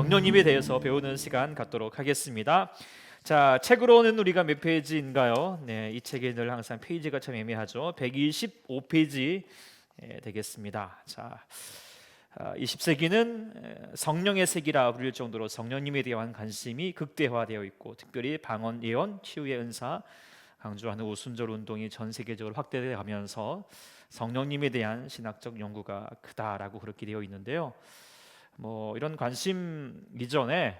성령님에 대해서 배우는 시간 갖도록 하겠습니다. 자, 책으로는 우리가 몇 페이지인가요? 네, 이 책에 늘 항상 페이지가 참 애매하죠. 125페이지 되겠습니다. 자, 20세기는 성령의 세기라 부를 정도로 성령님에 대한 관심이 극대화되어 있고, 특별히 방언, 예언, 치유의 은사 강조하는 오순절 운동이 전 세계적으로 확대되어 가면서 성령님에 대한 신학적 연구가 크다라고 그렇게 되어 있는데요. 이런 관심 이전에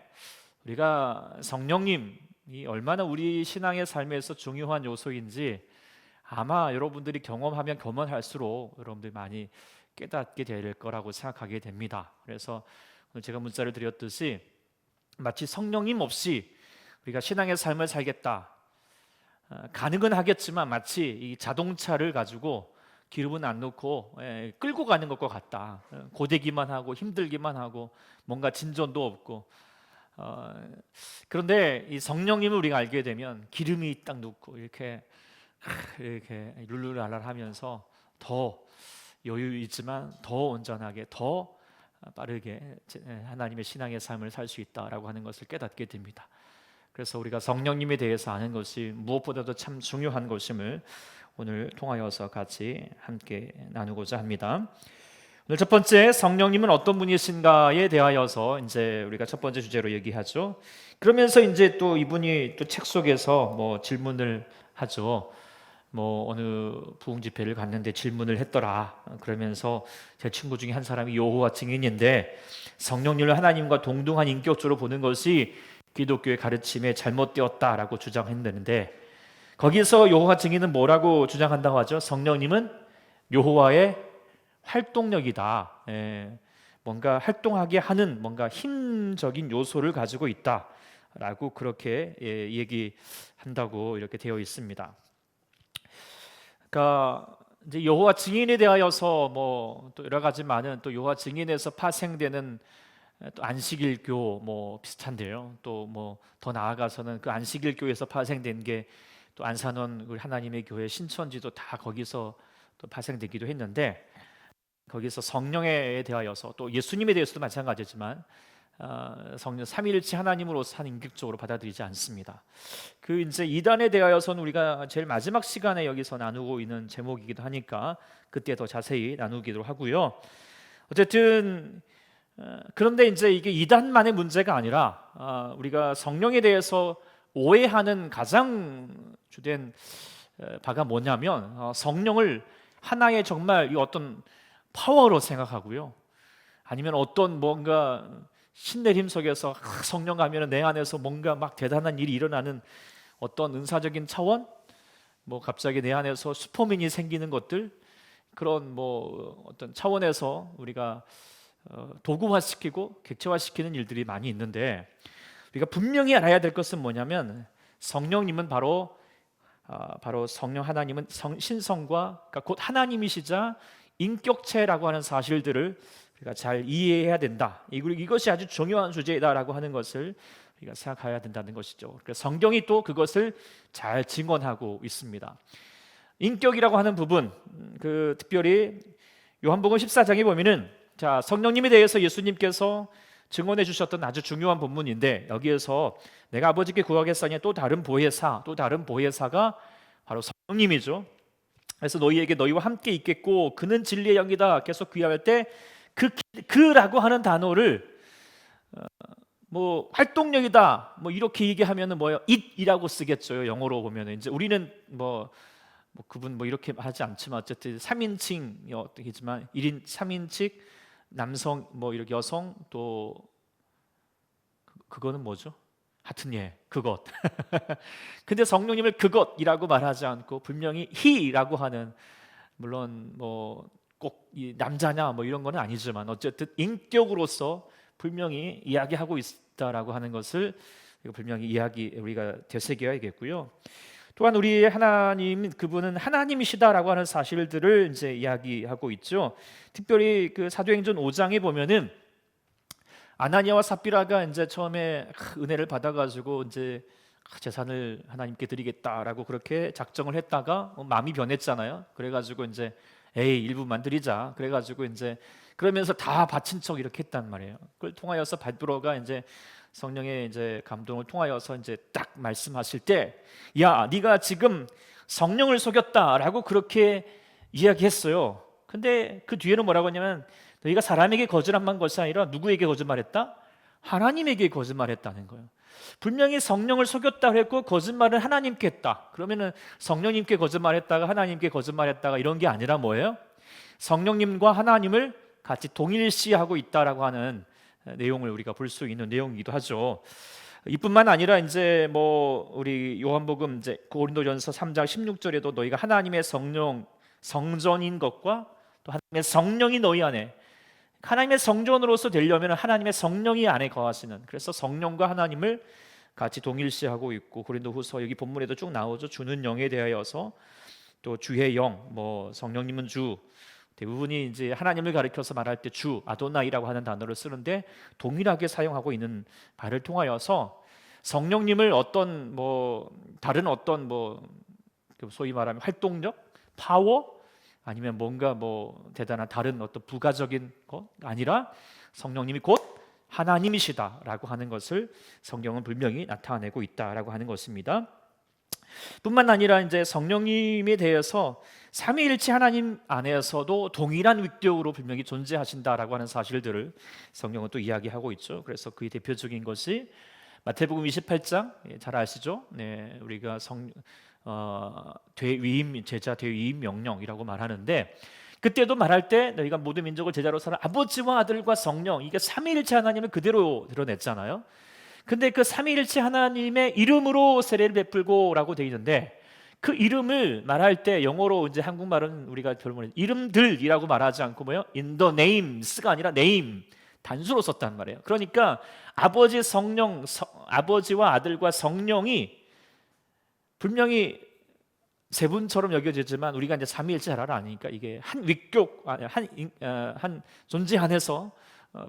우리가 성령님이 얼마나 우리 신앙의 삶에서 중요한 요소인지 아마 여러분들이 경험하면 경험할수록 여러분들이 많이 깨닫게 될 거라고 생각하게 됩니다. 그래서 오늘 제가 문자를 드렸듯이 마치 성령님 없이 우리가 신앙의 삶을 살겠다, 가능은 하겠지만 마치 이 자동차를 가지고 기름은 안 넣고 끌고 가는 것과 같다. 고되기만 하고 힘들기만 하고 뭔가 진전도 없고, 그런데 이 성령님을 우리가 알게 되면 기름이 딱 넣고 이렇게 룰루랄랄하면서 더 여유 있지만 더 온전하게, 더 빠르게 하나님의 신앙의 삶을 살 수 있다라고 하는 것을 깨닫게 됩니다. 그래서 우리가 성령님에 대해서 아는 것이 무엇보다도 참 중요한 것임을 오늘 통하여서 같이 함께 나누고자 합니다. 오늘 첫 번째, 성령님은 어떤 분이신가에 대하여서 이제 우리가 첫 번째 주제로 얘기하죠. 그러면서 이제 또 이분이 또 책 속에서 질문을 하죠. 어느 부흥 집회를 갔는데 질문을 했더라. 그러면서 제 친구 중에 한 사람이 여호와 증인인데 성령님을 하나님과 동등한 인격적으로 보는 것이 기독교의 가르침에 잘못되었다라고 주장했는데, 거기서 여호와 증인은 뭐라고 주장한다고 하죠? 성령님은 여호와의 활동력이다. 뭔가 활동하게 하는 뭔가 힘적인 요소를 가지고 있다라고 그렇게 얘기한다고 이렇게 되어 있습니다. 그러니까 이제 여호와 증인에 대하여서 또 여러 가지 많은 또 여호와 증인에서 파생되는 또 안식일교 비슷한데요. 또 더 나아가서는 그 안식일교에서 파생된 게 또 안산원 우리 하나님의 교회 신천지도 다 거기서 또 파생되기도 했는데, 거기서 성령에 대하여서 또 예수님에 대해서도 마찬가지지만 성령 삼위일체 하나님으로서 한 인격적으로 받아들이지 않습니다. 그 이제 이단에 대하여서는 우리가 제일 마지막 시간에 여기서 나누고 있는 제목이기도 하니까 그때 더 자세히 나누기도 하고요. 어쨌든 그런데 이제 이게 이단만의 문제가 아니라 우리가 성령에 대해서 오해하는 가장 주된 바가 뭐냐면 성령을 하나의 정말 이 어떤 파워로 생각하고요, 아니면 어떤 뭔가 신내림 속에서 성령 가면 내 안에서 뭔가 막 대단한 일이 일어나는 어떤 은사적인 차원, 갑자기 내 안에서 슈퍼맨이 생기는 것들, 그런 어떤 차원에서 우리가 도구화시키고 객체화시키는 일들이 많이 있는데, 우리가 분명히 알아야 될 것은 뭐냐면 성령님은 바로 성령 하나님은 신성과, 그러니까 곧 하나님이시자 인격체라고 하는 사실들을 우리가 잘 이해해야 된다. 이것이 아주 중요한 주제다라고 하는 것을 우리가 생각해야 된다는 것이죠. 그래서 성경이 또 그것을 잘 증언하고 있습니다. 인격이라고 하는 부분, 특별히 요한복음 14장에 보면은 성령님에 대해서 예수님께서 증언해 주셨던 아주 중요한 본문인데, 여기에서 내가 아버지께 구하겠사니 또 다른 보혜사가 바로 성령님이죠. 그래서 너희에게 너희와 함께 있겠고 그는 진리의 영이다 계속 귀할 때 그라고 하는 단어를 활동력이다 이렇게 얘기하면은 it이라고 쓰겠죠. 영어로 보면은 이제 우리는 그분 이렇게 하지 않지만 어쨌든 3인칭이지만 1인 3인칭 남성 이렇게 여성 또 그거는 뭐죠? 하여튼 그것. 근데 성령님을 그것이라고 말하지 않고 분명히 he라고 하는, 물론 꼭 이 남자냐 이런 거는 아니지만 어쨌든 인격으로서 분명히 이야기하고 있다라고 하는 것을 분명히 우리가 되새겨야겠고요. 또한 우리 하나님, 그분은 하나님이시다라고 하는 사실들을 이제 이야기하고 있죠. 특별히 그 사도행전 5장에 보면은 아나니아와 삽비라가 이제 처음에 은혜를 받아가지고 이제 재산을 하나님께 드리겠다라고 그렇게 작정을 했다가 마음이 변했잖아요. 그래가지고 이제 에이 일부만 드리자. 그래가지고 이제 그러면서 다 바친 척 이렇게 했단 말이에요. 그걸 통하여서 베드로가 이제 성령의 이제 감동을 통하여서 이제 딱 말씀하실 때, 야, 네가 지금 성령을 속였다라고 그렇게 이야기했어요. 근데 그 뒤에는 뭐라고 하냐면, 너희가 사람에게 거짓말한 것이 아니라 누구에게 거짓말했다? 하나님에게 거짓말했다는 거예요. 분명히 성령을 속였다 그랬고 거짓말은 하나님께 했다. 그러면은 성령님께 거짓말했다가 하나님께 거짓말했다가 이런 게 아니라 뭐예요? 성령님과 하나님을 같이 동일시하고 있다라고 하는 내용을 우리가 볼 수 있는 내용이기도 하죠. 이뿐만 아니라 이제 뭐 우리 요한복음 이제 고린도전서 3장 16절에도 너희가 하나님의 성전인 것과 또 하나님의 성령이 너희 안에, 하나님의 성전으로서 되려면 하나님의 성령이 안에 거하시는, 그래서 성령과 하나님을 같이 동일시하고 있고, 고린도후서 여기 본문에도 쭉 나오죠. 주는 영에 대하여서 또 주의 영, 뭐 성령님은 주, 대부분이 이제 하나님을 가리켜서 말할 때 주, 아도나이라고 하는 단어를 쓰는데 동일하게 사용하고 있는 바를 통하여서 성령님을 어떤 뭐 다른 어떤 뭐 소위 말하면 활동력, 파워, 아니면 뭔가 뭐 대단한 다른 어떤 부가적인 것 아니라 성령님이 곧 하나님이시다라고 하는 것을 성경은 분명히 나타내고 있다라고 하는 것입니다. 뿐만 아니라 이제 성령님에 대해서 삼위일체 하나님 안에서도 동일한 윗대우로 분명히 존재하신다라고 하는 사실들을 성경은 또 이야기하고 있죠. 그래서 그의 대표적인 것이 마태복음 28장, 잘 아시죠? 네, 우리가 되위임 제자 되위임 명령이라고 말하는데, 그때도 말할 때 너희가 모든 민족을 제자로 삼아 아버지와 아들과 성령, 이게 삼위일체 하나님을 그대로 드러냈잖아요. 근데 그 삼위일체 하나님의 이름으로 세례를 베풀고라고 되어 있는데, 그 이름을 말할 때 영어로 이제 한국말은 우리가 별로 이름들이라고 말하지 않고 뭐요? In the names가 아니라 name, 단수로 썼단 말이에요. 그러니까 아버지 성령, 아버지와 아들과 성령이 분명히 세 분처럼 여겨지지만 우리가 이제 삼위일체 잘 아니까 이게 한 윗격, 한 존재 안에서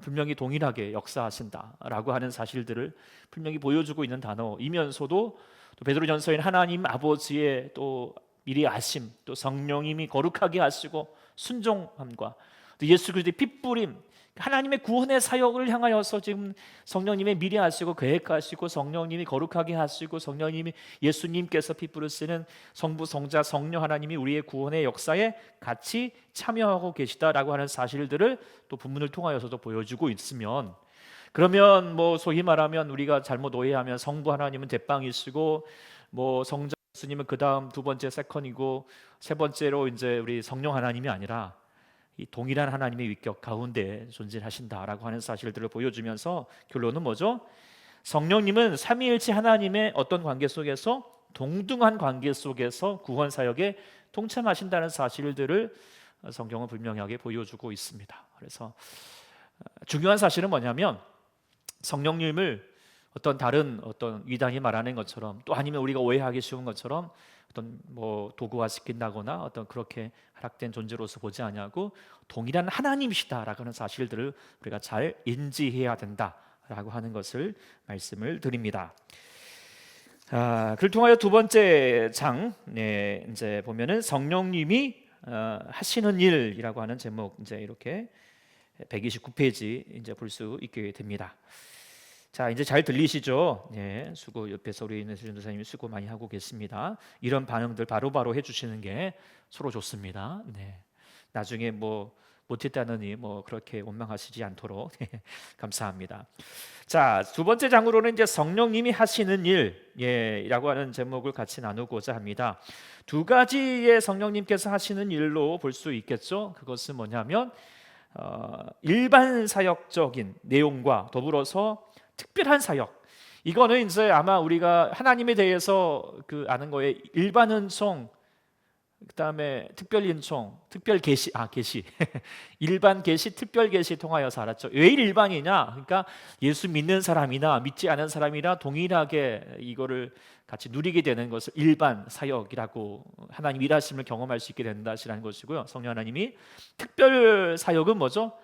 분명히 동일하게 역사하신다라고 하는 사실들을 분명히 보여주고 있는 단어이면서도, 또 베드로전서인 하나님 아버지의 또 미리 아심, 또 성령님이 거룩하게 하시고 순종함과 또 예수 그리스도의 핏부림, 하나님의 구원의 사역을 향하여서 지금 성령님이 미리 하시고 계획하시고 성령님이 거룩하게 하시고 성령님이 예수님께서 핏부르시는 성부 성자 성령 하나님이 우리의 구원의 역사에 같이 참여하고 계시다라고 하는 사실들을 또 본문을 통하여서도 보여주고 있으면, 그러면 뭐 소위 말하면 우리가 잘못 오해하면 성부 하나님은 대빵이시고 뭐 성자 예수님은 그 다음 두 번째 세컨이고 세 번째로 이제 우리 성령 하나님이 아니라 이 동일한 하나님의 위격 가운데 존재하신다라고 하는 사실들을 보여주면서 결론은 뭐죠? 성령님은 삼위일체 하나님의 어떤 관계 속에서, 동등한 관계 속에서 구원 사역에 동참하신다는 사실들을 성경은 분명하게 보여주고 있습니다. 그래서 중요한 사실은 뭐냐면, 성령님을 어떤 다른 어떤 이단이 말하는 것처럼, 또 아니면 우리가 오해하기 쉬운 것처럼 어떤 뭐 도구화 시킨다거나 어떤 그렇게 하락된 존재로서 보지 않냐고, 동일한 하나님이시다라고 하는 사실들을 우리가 잘 인지해야 된다라고 하는 것을 말씀을 드립니다. 그를 통하여 두 번째 장, 이제 보면은 성령님이 하시는 일이라고 하는 제목, 이제 이렇게 129페이지 이제 볼 수 있게 됩니다. 자, 이제 잘 들리시죠? 네, 수고, 옆에서 우리 있는 전도사님이 수고 많이 하고 계십니다. 이런 반응들 바로바로 해주시는 게 서로 좋습니다. 네, 나중에 뭐 못했다느니 뭐 그렇게 원망하시지 않도록 감사합니다. 자, 두 번째 장으로는 이제 성령님이 하시는 일이라고 하는 제목을 같이 나누고자 합니다. 두 가지의 성령님께서 하시는 일로 볼 수 있겠죠. 그것은 뭐냐면 일반 사역적인 내용과 더불어서 특별한 사역, 이거는 이제 아마 우리가 하나님에 대해서 아는 거에 일반 은총, 그다음에 특별 은총, 특별 계시, 계시 일반 계시, 특별 계시 통하여서 알았죠. 왜 일반이냐? 그러니까 예수 믿는 사람이나 믿지 않은 사람이나 동일하게 이거를 같이 누리게 되는 것을 일반 사역이라고, 하나님 일하심을 경험할 수 있게 된다시라는 것이고요. 성령 하나님이 특별 사역은 뭐죠?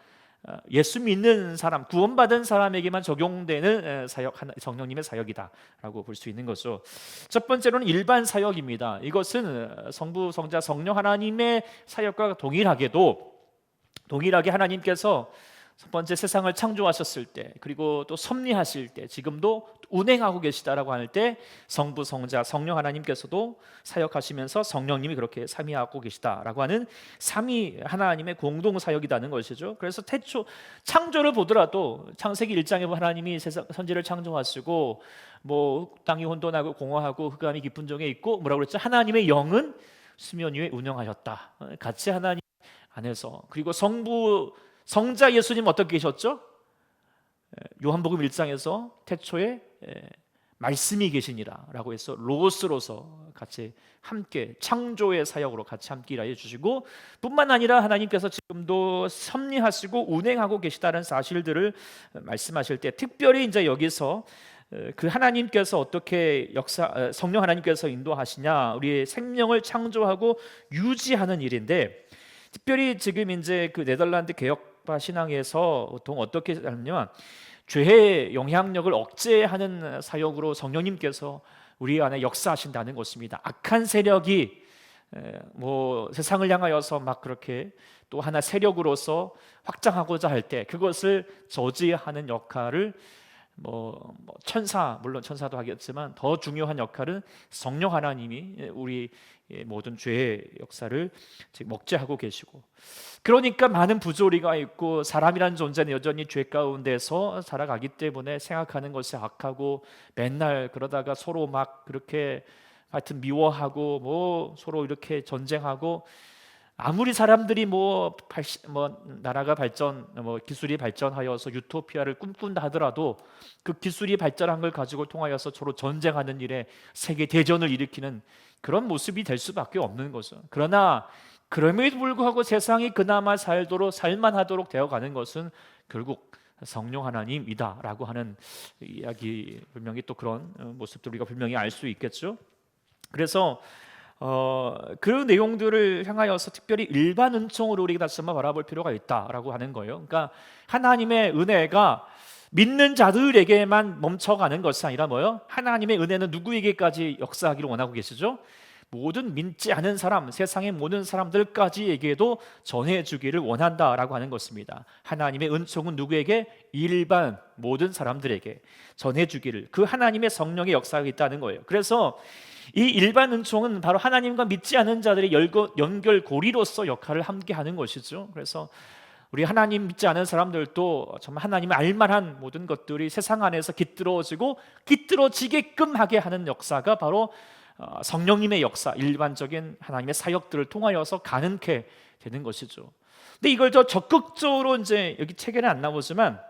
예수 믿는 사람, 구원받은 사람에게만 적용되는 사역, 성령님의 사역이다라고 볼 수 있는 거죠. 첫 번째로는 일반 사역입니다. 이것은 성부, 성자, 성령 하나님의 사역과 동일하게 하나님께서 첫 번째 세상을 창조하셨을 때, 그리고 또 섭리하실 때, 지금도 운행하고 계시다라고 할 때 성부, 성자, 성령 하나님께서도 사역하시면서 성령님이 그렇게 삼위하고 계시다라고 하는 삼위 하나님의 공동 사역이라는 것이죠. 그래서 태초 창조를 보더라도 창세기 1장에 하나님이 선지를 창조하시고 뭐 땅이 혼돈하고 공허하고 흑암이 깊은 종에 있고 뭐라고 그랬죠? 하나님의 영은 수면 위에 운영하였다. 같이 하나님 안에서. 그리고 성자 예수님 어떻게 계셨죠? 요한복음 1장에서 태초에 말씀이 계시니라 라고 해서 로고스로서 같이 함께 창조의 사역으로 같이 함께 일하여 주시고, 뿐만 아니라 하나님께서 지금도 섭리하시고 운행하고 계시다는 사실들을 말씀하실 때, 특별히 이제 여기서 그 하나님께서 어떻게 성령 하나님께서 인도하시냐, 우리의 생명을 창조하고 유지하는 일인데, 특별히 지금 이제 그 네덜란드 개혁파 신앙에서 보통 어떻게 하냐면 죄의 영향력을 억제하는 사역으로 성령님께서 우리 안에 역사하신다는 것입니다. 악한 세력이 뭐 세상을 향하여서 막 그렇게 또 하나 세력으로서 확장하고자 할 때 그것을 저지하는 역할을 물론 천사도 하겠지만 더 중요한 역할은 성령 하나님이 우리 모든 죄의 역사를 지금 억제하고 계시고, 그러니까 많은 부조리가 있고 사람이라는 존재는 여전히 죄 가운데서 살아가기 때문에 생각하는 것이 악하고 맨날 그러다가 서로 막 그렇게 하여튼 미워하고 뭐 서로 이렇게 전쟁하고, 아무리 사람들이 나라가 기술이 발전하여서 유토피아를 꿈꾼다 하더라도 그 기술이 발전한 걸 가지고 통하여서 서로 전쟁하는 일에 세계 대전을 일으키는 그런 모습이 될 수밖에 없는 거죠. 그러나 그럼에도 불구하고 세상이 그나마 살만하도록 되어가는 것은 결국 성령 하나님이다라고 하는 이야기, 분명히 또 그런 모습들 우리가 분명히 알 수 있겠죠. 그래서 그 내용들을 향하여서 특별히 일반 은총으로 우리가 다시 한번 바라볼 필요가 있다라고 하는 거예요. 그러니까 하나님의 은혜가 믿는 자들에게만 멈춰가는 것이 아니라 하나님의 은혜는 누구에게까지 역사하기를 원하고 계시죠? 모든 믿지 않은 사람, 세상의 모든 사람들까지에게도 전해주기를 원한다라고 하는 것입니다. 하나님의 은총은 누구에게? 일반 모든 사람들에게 전해주기를, 그 하나님의 성령의 역사가 있다는 거예요. 그래서 이 일반 은총은 바로 하나님과 믿지 않은 자들의 연결고리로서 역할을 함께 하는 것이죠. 그래서 우리 하나님 믿지 않은 사람들도 정말 하나님의 알만한 모든 것들이 세상 안에서 깃들어지게끔 하게 하는 역사가 바로 성령님의 역사, 일반적인 하나님의 사역들을 통하여서 가능케 되는 것이죠. 근데 이걸 더 적극적으로 이제 여기 책에는 안 나오지만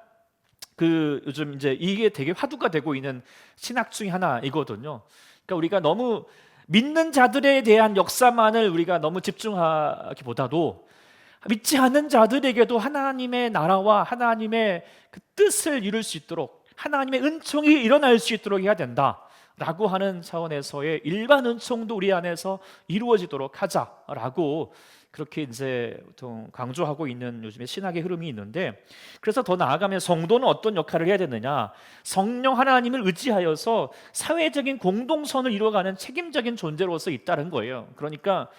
요즘 이제 이게 되게 화두가 되고 있는 신학 중에 하나이거든요. 그러니까 우리가 너무 믿는 자들에 대한 역사만을 우리가 너무 집중하기보다도 믿지 않는 자들에게도 하나님의 나라와 하나님의 그 뜻을 이룰 수 있도록, 하나님의 은총이 일어날 수 있도록 해야 된다라고 하는 차원에서의 일반 은총도 우리 안에서 이루어지도록 하자라고 그렇게 이제 보통 강조하고 있는 요즘에 신학의 흐름이 있는데, 그래서 더 나아가면 성도는 어떤 역할을 해야 되느냐? 성령 하나님을 의지하여서 사회적인 공동선을 이루어가는 책임적인 존재로서 있다는 거예요. 그러니까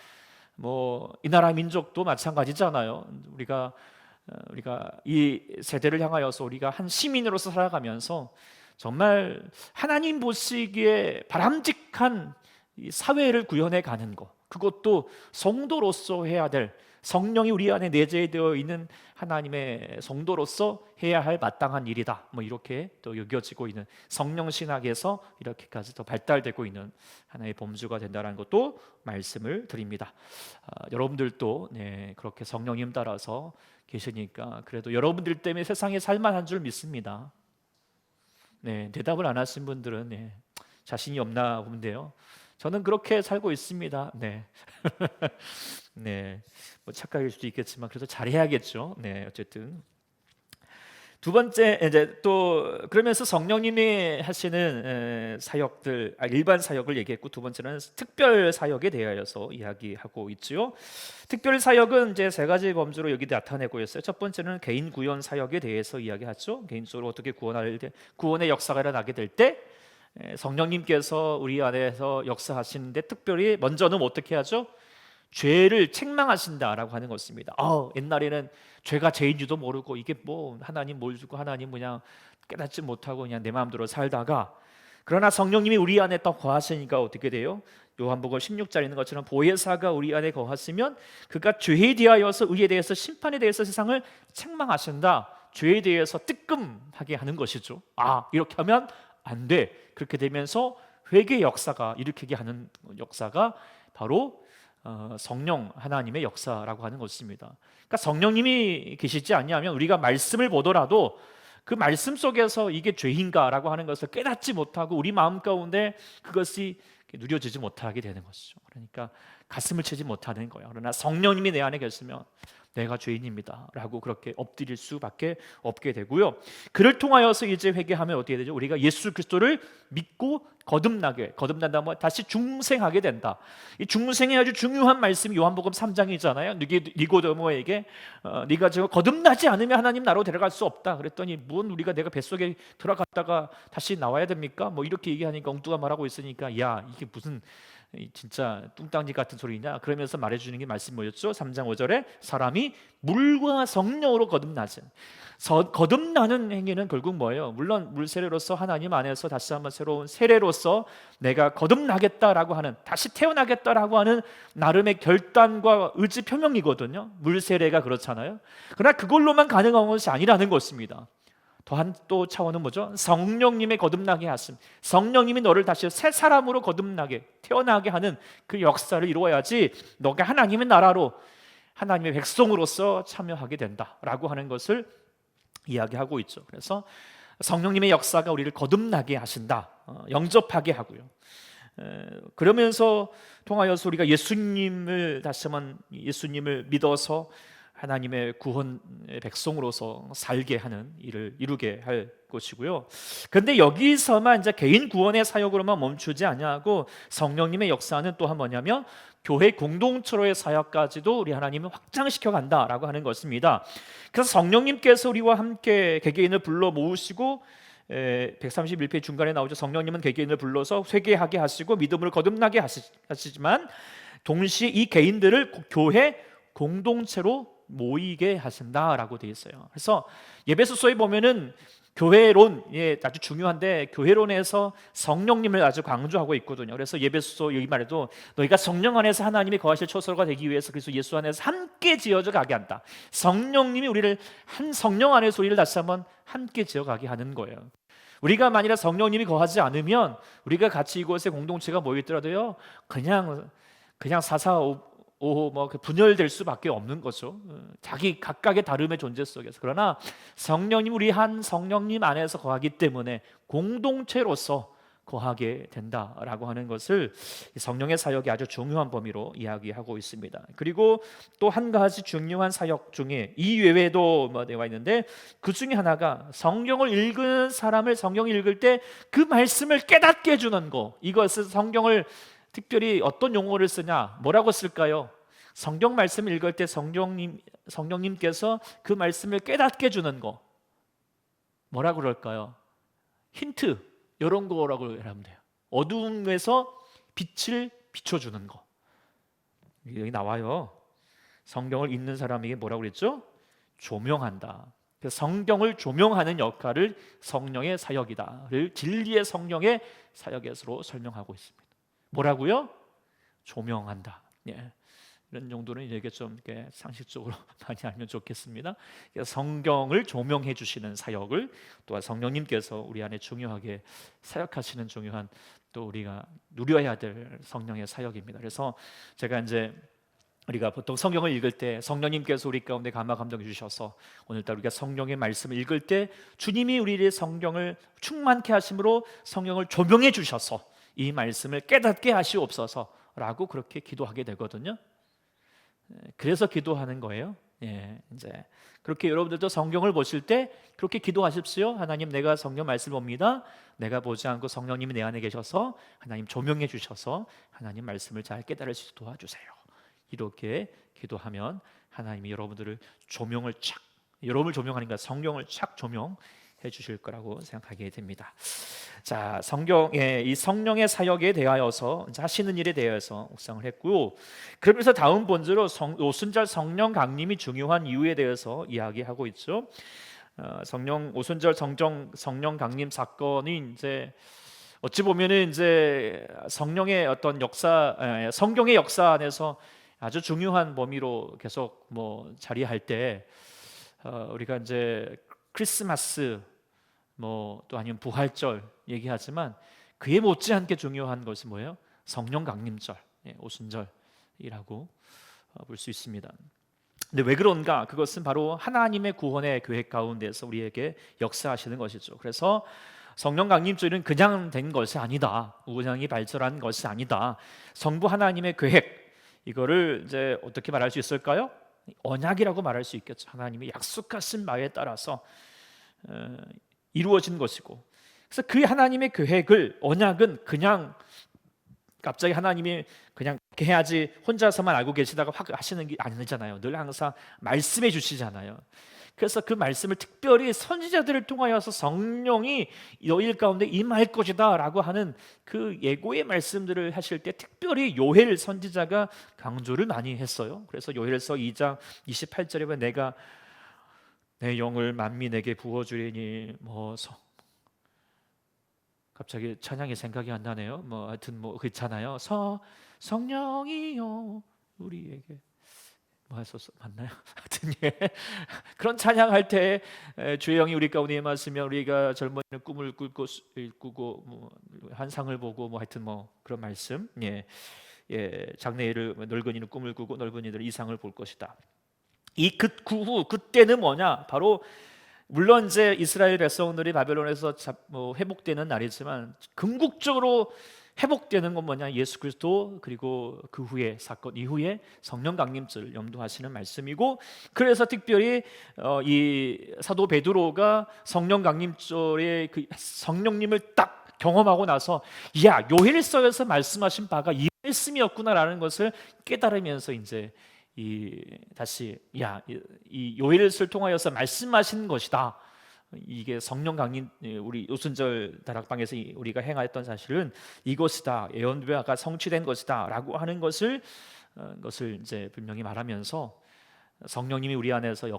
이 나라 민족도 마찬가지잖아요. 우리가 이 세대를 향하여서 우리가 한 시민으로서 살아가면서 정말 하나님 보시기에 바람직한 이 사회를 구현해 가는 것, 그것도 성도로서 해야 될, 성령이 우리 안에 내재되어 있는 하나님의 성도로서 해야 할 마땅한 일이다. 이렇게 또 여겨지고 있는, 성령 신학에서 이렇게까지 더 발달되고 있는 하나의 범주가 된다는 것도 말씀을 드립니다. 여러분들도 그렇게 성령님 따라서 계시니까 그래도 여러분들 때문에 세상에 살만한 줄 믿습니다. 대답을 안 하신 분들은 자신이 없나 본데요. 저는 그렇게 살고 있습니다. 착각일 수도 있겠지만 그래서 잘해야겠죠. 어쨌든 두 번째 이제 또 그러면서 성령님이 하시는 사역들, 일반 사역을 얘기했고, 두 번째는 특별 사역에 대하여서 이야기하고 있지요. 특별 사역은 이제 세 가지 범주로 여기 나타내고 있어요. 첫 번째는 개인 구원 사역에 대해서 이야기하죠. 개인적으로 어떻게 구원의 역사가 일어나게 될 때 성령님께서 우리 안에서 역사하시는데, 특별히 먼저는 어떻게 하죠? 죄를 책망하신다라고 하는 것입니다. 옛날에는 죄가 죄인지도 모르고, 이게 뭐 하나님 뭘 주고 하나님 그냥 깨닫지 못하고 그냥 내 마음대로 살다가, 그러나 성령님이 우리 안에 또 거하시니까 어떻게 돼요? 요한복음 16절에 있는 것처럼 보혜사가 우리 안에 거하시면 그가 죄에 대하여서, 의에 대해서, 심판에 대해서 세상을 책망하신다. 죄에 대해서 뜨끔하게 하는 것이죠. 이렇게 하면 안 돼. 그렇게 되면서 회개 역사가 일으키게 하는 역사가 바로 성령 하나님의 역사라고 하는 것입니다. 그러니까 성령님이 계시지 않냐면 우리가 말씀을 보더라도 그 말씀 속에서 이게 죄인가라고 하는 것을 깨닫지 못하고 우리 마음 가운데 그것이 누려지지 못하게 되는 것이죠. 그러니까 가슴을 치지 못하는 거예요. 그러나 성령님이 내 안에 계시면 내가 죄인입니다 라고 그렇게 엎드릴 수밖에 없게 되고요. 그를 통하여서 이제 회개하면 어떻게 되죠? 우리가 예수 그리스도를 믿고 거듭난다, 다시 중생하게 된다. 이 중생의 아주 중요한 말씀이 요한복음 3장이잖아요. 니고데모에게 네가 지금 거듭나지 않으면 하나님 나라로 데려갈 수 없다. 그랬더니 뭔 내가 뱃속에 들어갔다가 다시 나와야 됩니까? 이렇게 얘기하니까 엉뚱한 말하고 있으니까, 야, 이게 무슨 진짜 뚱땅지 같은 소리냐? 그러면서 말해주는 게 말씀 뭐였죠? 3장 5절에 사람이 물과 성령으로 거듭나는 행위는 결국 뭐예요? 물론 물세례로서 하나님 안에서 다시 한번 새로운 세례로서 내가 거듭나겠다라고 하는, 다시 태어나겠다라고 하는 나름의 결단과 의지 표명이거든요. 물세례가 그렇잖아요. 그러나 그걸로만 가능한 것이 아니라는 것입니다. 더한 또 차원은 뭐죠? 성령님의 거듭나게 하심. 성령님이 너를 다시 새 사람으로 태어나게 하는 그 역사를 이루어야지 너가 하나님의 나라로, 하나님의 백성으로서 참여하게 된다라고 하는 것을 이야기하고 있죠. 그래서 성령님의 역사가 우리를 거듭나게 하신다, 영접하게 하고요. 그러면서 통하여서 우리가 예수님을 다시 한번 예수님을 믿어서 하나님의 구원의 백성으로서 살게 하는 일을 이루게 할 것이고요. 그런데 여기서만 이제 개인 구원의 사역으로만 멈추지 아니하고 성령님의 역사는 또한 뭐냐면 교회 공동체로의 사역까지도 우리 하나님은 확장시켜 간다라고 하는 것입니다. 그래서 성령님께서 우리와 함께 개개인을 불러 모으시고 131페이지 중간에 나오죠. 성령님은 개개인을 불러서 회개하게 하시고 믿음으로 거듭나게 하시지만 동시에 이 개인들을 교회 공동체로 모이게 하신다라고 되어 있어요. 그래서 예배소서에 보면은 교회론, 아주 중요한데 교회론에서 성령님을 아주 강조하고 있거든요. 그래서 예배소서 여기 말해도 너희가 성령 안에서 하나님이 거하실 초소가 되기 위해서 그래서 예수 안에서 함께 지어져 가게 한다. 성령님이 우리를 한 성령 안에서 우리를 다시 한번 함께 지어가게 하는 거예요. 우리가 만일에 성령님이 거하지 않으면 우리가 같이 이곳에 공동체가 모이더라도요 그냥 사사오호 분열될 수밖에 없는 거죠. 자기 각각의 다름의 존재 속에서. 그러나 성령님, 우리 한 성령님 안에서 거하기 때문에 공동체로서 거하게 된다라고 하는 것을 성령의 사역이 아주 중요한 범위로 이야기하고 있습니다. 그리고 또 한 가지 중요한 사역 중에 이 외에도 되어 있는데 그 중에 하나가 성경을 읽은 사람을 성경을 읽을 때 그 말씀을 깨닫게 해주는 거. 이것은 성경을 특별히 어떤 용어를 쓰냐, 뭐라고 쓸까요? 성경 말씀을 읽을 때 성령님께서 그 말씀을 깨닫게 해주는 거 뭐라고 그럴까요? 힌트, 이런 거라고 하면 돼요. 어두움에서 빛을 비춰주는 거. 여기 나와요. 성경을 읽는 사람에게 뭐라고 그랬죠? 조명한다. 성경을 조명하는 역할을 성령의 사역이다를 진리의 성령의 사역으로 설명하고 있습니다. 뭐라고요? 조명한다. 이런 정도는 이렇게 좀 이렇게 상식적으로 많이 알면 좋겠습니다. 성경을 조명해 주시는 사역을 또한 성령님께서 우리 안에 중요하게 사역하시는 중요한 또 우리가 누려야 될 성령의 사역입니다. 그래서 제가 이제 우리가 보통 성경을 읽을 때 성령님께서 우리 가운데 감화 감동해 주셔서 오늘따라 우리가 성령의 말씀을 읽을 때 주님이 우리의 성경을 충만케 하심으로 성령을 조명해 주셔서 이 말씀을 깨닫게 하시옵소서라고 그렇게 기도하게 되거든요. 그래서 기도하는 거예요. 예, 이제 그렇게 여러분들도 성경을 보실 때 그렇게 기도하십시오. 하나님, 내가 성경 말씀을 봅니다. 내가 보지 않고 성령님이 내 안에 계셔서 하나님 조명해 주셔서 하나님 말씀을 잘 깨달을 수 있도록 도와주세요. 이렇게 기도하면 하나님이 여러분들을 여러분을 조명하는 것, 성령을 착 조명해 주실 거라고 생각하게 됩니다. 자, 성경에 이 성령의 사역에 대하여서 하시는 일에 대해서 묵상을 했고요. 그러면서 다음 본주로 오순절 성령 강림이 중요한 이유에 대해서 이야기하고 있죠. 오순절 성령 강림 사건이 이제 어찌 보면은 이제 성령의 어떤 성경의 역사 안에서 아주 중요한 범위로 계속 뭐 자리할 때 우리가 이제 크리스마스 또 아니면 부활절 얘기하지만 그에 못지않게 중요한 것이 뭐예요? 성령 강림절, 오순절이라고 볼 수 있습니다. 근데 왜 그런가? 그것은 바로 하나님의 구원의 계획 가운데서 우리에게 역사하시는 것이죠. 그래서 성령 강림절은 그냥 된 것이 아니다. 우연히 발전한 것이 아니다. 성부 하나님의 계획, 이거를 이제 어떻게 말할 수 있을까요? 언약이라고 말할 수 있겠죠. 하나님이 약속하신 바에 따라서 이루어진 것이고, 그래서 그 하나님의 계획을, 언약은 그냥 갑자기 하나님이 그냥 이렇게 해야지 혼자서만 알고 계시다가 확 하시는 게 아니잖아요. 늘 항상 말씀해 주시잖아요. 그래서 그 말씀을 특별히 선지자들을 통하여서 성령이 너희 가운데 임할 것이다 라고 하는 그 예고의 말씀들을 하실 때 특별히 요엘 선지자가 강조를 많이 했어요. 그래서 요엘서 2장 28절에 보면 내가 내 영을 만민에게 부어주리니 갑자기 찬양이 생각이 안 나네요. 하여튼 그렇잖아요. 성령이여 우리에게 했었어, 맞나요? 하여튼 그런 찬양할 때 주의 영이 우리 가운데 임하시면 우리가 젊은이는 꿈을 꾸고 환상을 보고 하여튼 그런 말씀. 장래일을 늙은이는 꿈을 꾸고 넓은이들은 이상을 볼 것이다. 그때는 뭐냐? 바로 물론 이제 이스라엘 백성들이 바벨론에서 회복되는 날이지만 궁극적으로 회복되는 건 뭐냐? 예수 그리스도 그리고 그 후에 사건 이후에 성령 강림절을 염두하시는 말씀이고, 그래서 특별히 이 사도 베드로가 성령 강림절에 그 성령님을 딱 경험하고 나서 요엘서에서 말씀하신 바가 이 말씀이었구나라는 것을 깨달으면서 이제 다시 이 요엘서를 통하여서 말씀하신 것이다. 이게 성령 강림, 우리 오순절 다락방에서 우리가 행하였던 사실은 이것이다, 예언대가 성취된 것이다라고 하는 것을 이제 분명히 말하면서 성령님이 우리 안에서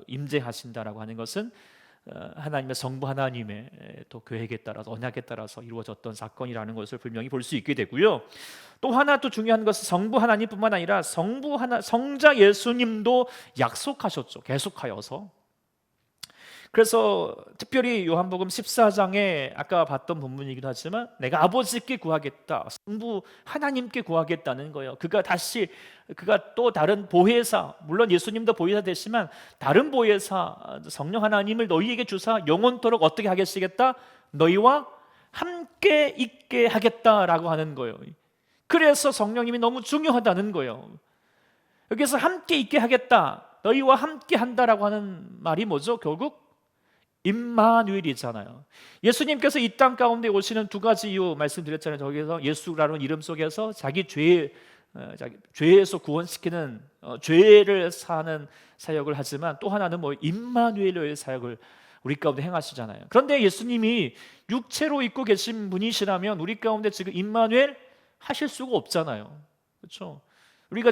임재하신다라고 하는 것은 하나님의 성부 하나님의 또 계획에 따라서 언약에 따라서 이루어졌던 사건이라는 것을 분명히 볼 수 있게 되고요. 또 하나 또 중요한 것은 성부 하나님뿐만 아니라 성자 예수님도 약속하셨죠. 계속하여서. 그래서 특별히 요한복음 14장에 아까 봤던 본문이기도 하지만 내가 아버지께 구하겠다, 성부 하나님께 구하겠다는 거예요. 그가 또 다른 보혜사, 물론 예수님도 보혜사 되시지만 다른 보혜사 성령 하나님을 너희에게 주사 영원토록 어떻게 하겠시겠다? 너희와 함께 있게 하겠다라고 하는 거예요. 그래서 성령님이 너무 중요하다는 거예요. 여기서 함께 있게 하겠다, 너희와 함께 한다라고 하는 말이 뭐죠? 결국 임마누엘이잖아요. 예수님께서 이 땅 가운데 오시는 두 가지 이유 말씀드렸잖아요. 저기서 예수라는 이름 속에서 자기 죄에서 구원시키는 죄를 사는 사역을 하지만 또 하나는 임마누엘의 사역을 우리 가운데 행하시잖아요. 그런데 예수님이 육체로 있고 계신 분이시라면 우리 가운데 지금 임마누엘 하실 수가 없잖아요. 그렇죠? 우리가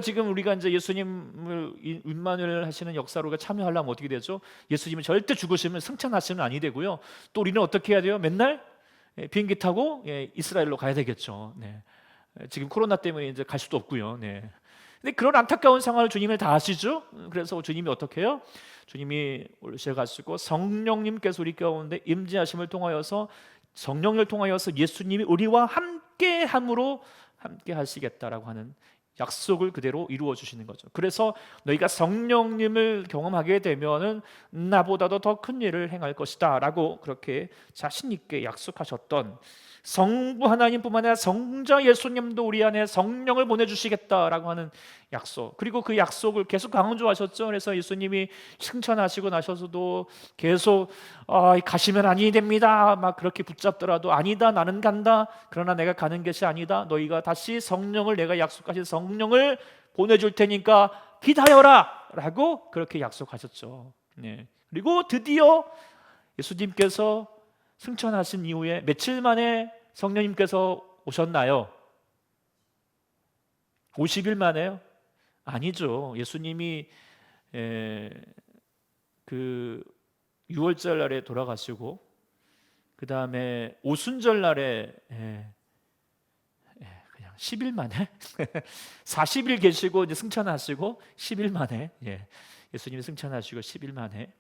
이제 예수님을 임마누엘 하시는 역사로 참여하려면 어떻게 되죠? 예수님은 절대 죽으시면 승천하시면 아니 되고요. 또 우리는 어떻게 해야 돼요? 맨날 비행기 타고 이스라엘로 가야 되겠죠. 지금 코로나 때문에 이제 갈 수도 없고요. 근데 그런 안타까운 상황을 주님을 다 아시죠? 그래서 주님이 어떻게 해요? 주님이 오셔가지고 성령님께서 우리 가운데 임재하심을 통하여서 성령을 통하여서 예수님이 우리와 함께함으로 함께 하시겠다라고 하는 약속을 그대로 이루어 주시는 거죠. 그래서 너희가 성령님을 경험하게 되면은 나보다도 더 큰 일을 행할 것이다 라고 그렇게 자신 있게 약속하셨던 성부 하나님뿐만 아니라 성자 예수님도 우리 안에 성령을 보내주시겠다라고 하는 약속, 그리고 그 약속을 계속 강조하셨죠. 그래서 예수님이 승천하시고 나셔서도 계속 가시면 아니 됩니다 막 그렇게 붙잡더라도 아니다, 나는 간다, 그러나 내가 가는 것이 아니다, 너희가 다시 성령을, 내가 약속하신 성령을 보내줄 테니까 기다려라 라고 그렇게 약속하셨죠. 네. 그리고 드디어 예수님께서 승천하신 이후에 며칠 만에 성령님께서 오셨나요? 50일 만에요? 아니죠. 예수님이 그 6월절 날에 돌아가시고 그 다음에 오순절 날에 그냥 10일 만에 40일 계시고 이제 승천하시고 10일 만에 예수님이 승천하시고 10일 만에